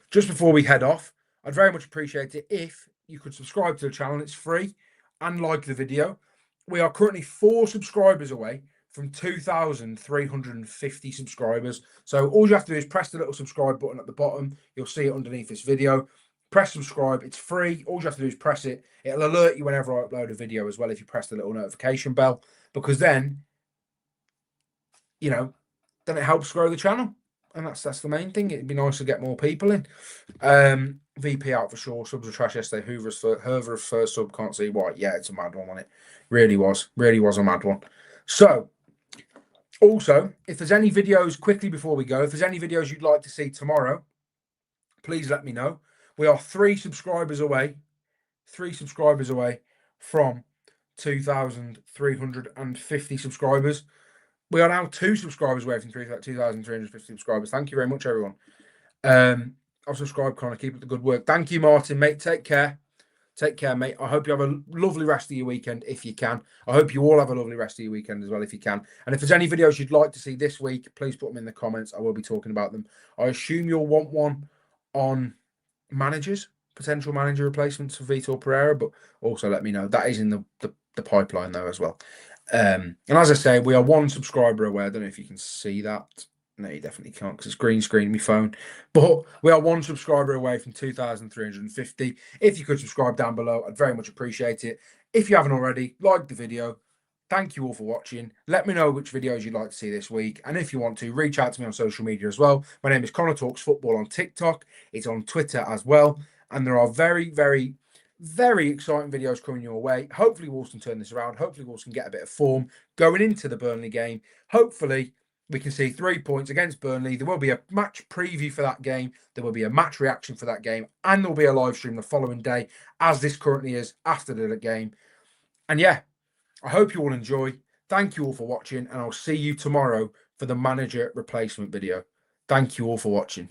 Just before we head off, I'd very much appreciate it if you could subscribe to the channel. It's free, and like the video. We are currently 4 subscribers away from 2,350 subscribers. So all you have to do is press the little subscribe button at the bottom. You'll see it underneath this video. Press subscribe. It's free. All you have to do is press it. It'll alert you whenever I upload a video as well if you press the little notification bell, because then, then it helps grow the channel. And that's the main thing. It'd be nice to get more people in. VP out for sure. Subs were trash yesterday. Hoover's first sub, can't see why. Yeah, it's a mad one on it. Really was a mad one. So, also, if there's any videos, quickly before we go, if there's any videos you'd like to see tomorrow, please let me know. We are 3 subscribers away. 3 subscribers away from 2,350 subscribers. We are now 2 subscribers away from 2,350 subscribers. Thank you very much, everyone. I'll subscribe, Connor. Keep up the good work. Thank you, Martin, mate. Take care. Take care, mate. I hope you have a lovely rest of your weekend if you can. I hope you all have a lovely rest of your weekend as well if you can. And if there's any videos you'd like to see this week, please put them in the comments. I will be talking about them. I assume you'll want one on managers, potential manager replacements for Vitor Pereira, but also let me know. That is in the pipeline, though, as well. And as I say, we are 1 subscriber away. I don't know if you can see that. No, you definitely can't because it's green screen on my phone. But we are 1 subscriber away from 2,350. If you could subscribe down below, I'd very much appreciate it. If you haven't already, like the video. Thank you all for watching. Let me know which videos you'd like to see this week. And if you want to, reach out to me on social media as well. My name is Connor Talks Football on TikTok. It's on Twitter as well. And there are very, very, very exciting videos coming your way. Hopefully, Wolves can turn this around. Hopefully, Wolves can get a bit of form going into the Burnley game. Hopefully, we can see 3 points against Burnley. There will be a match preview for that game. There will be a match reaction for that game. And there will be a live stream the following day, as this currently is after the game. And yeah, I hope you all enjoy. Thank you all for watching. And I'll see you tomorrow for the manager replacement video. Thank you all for watching.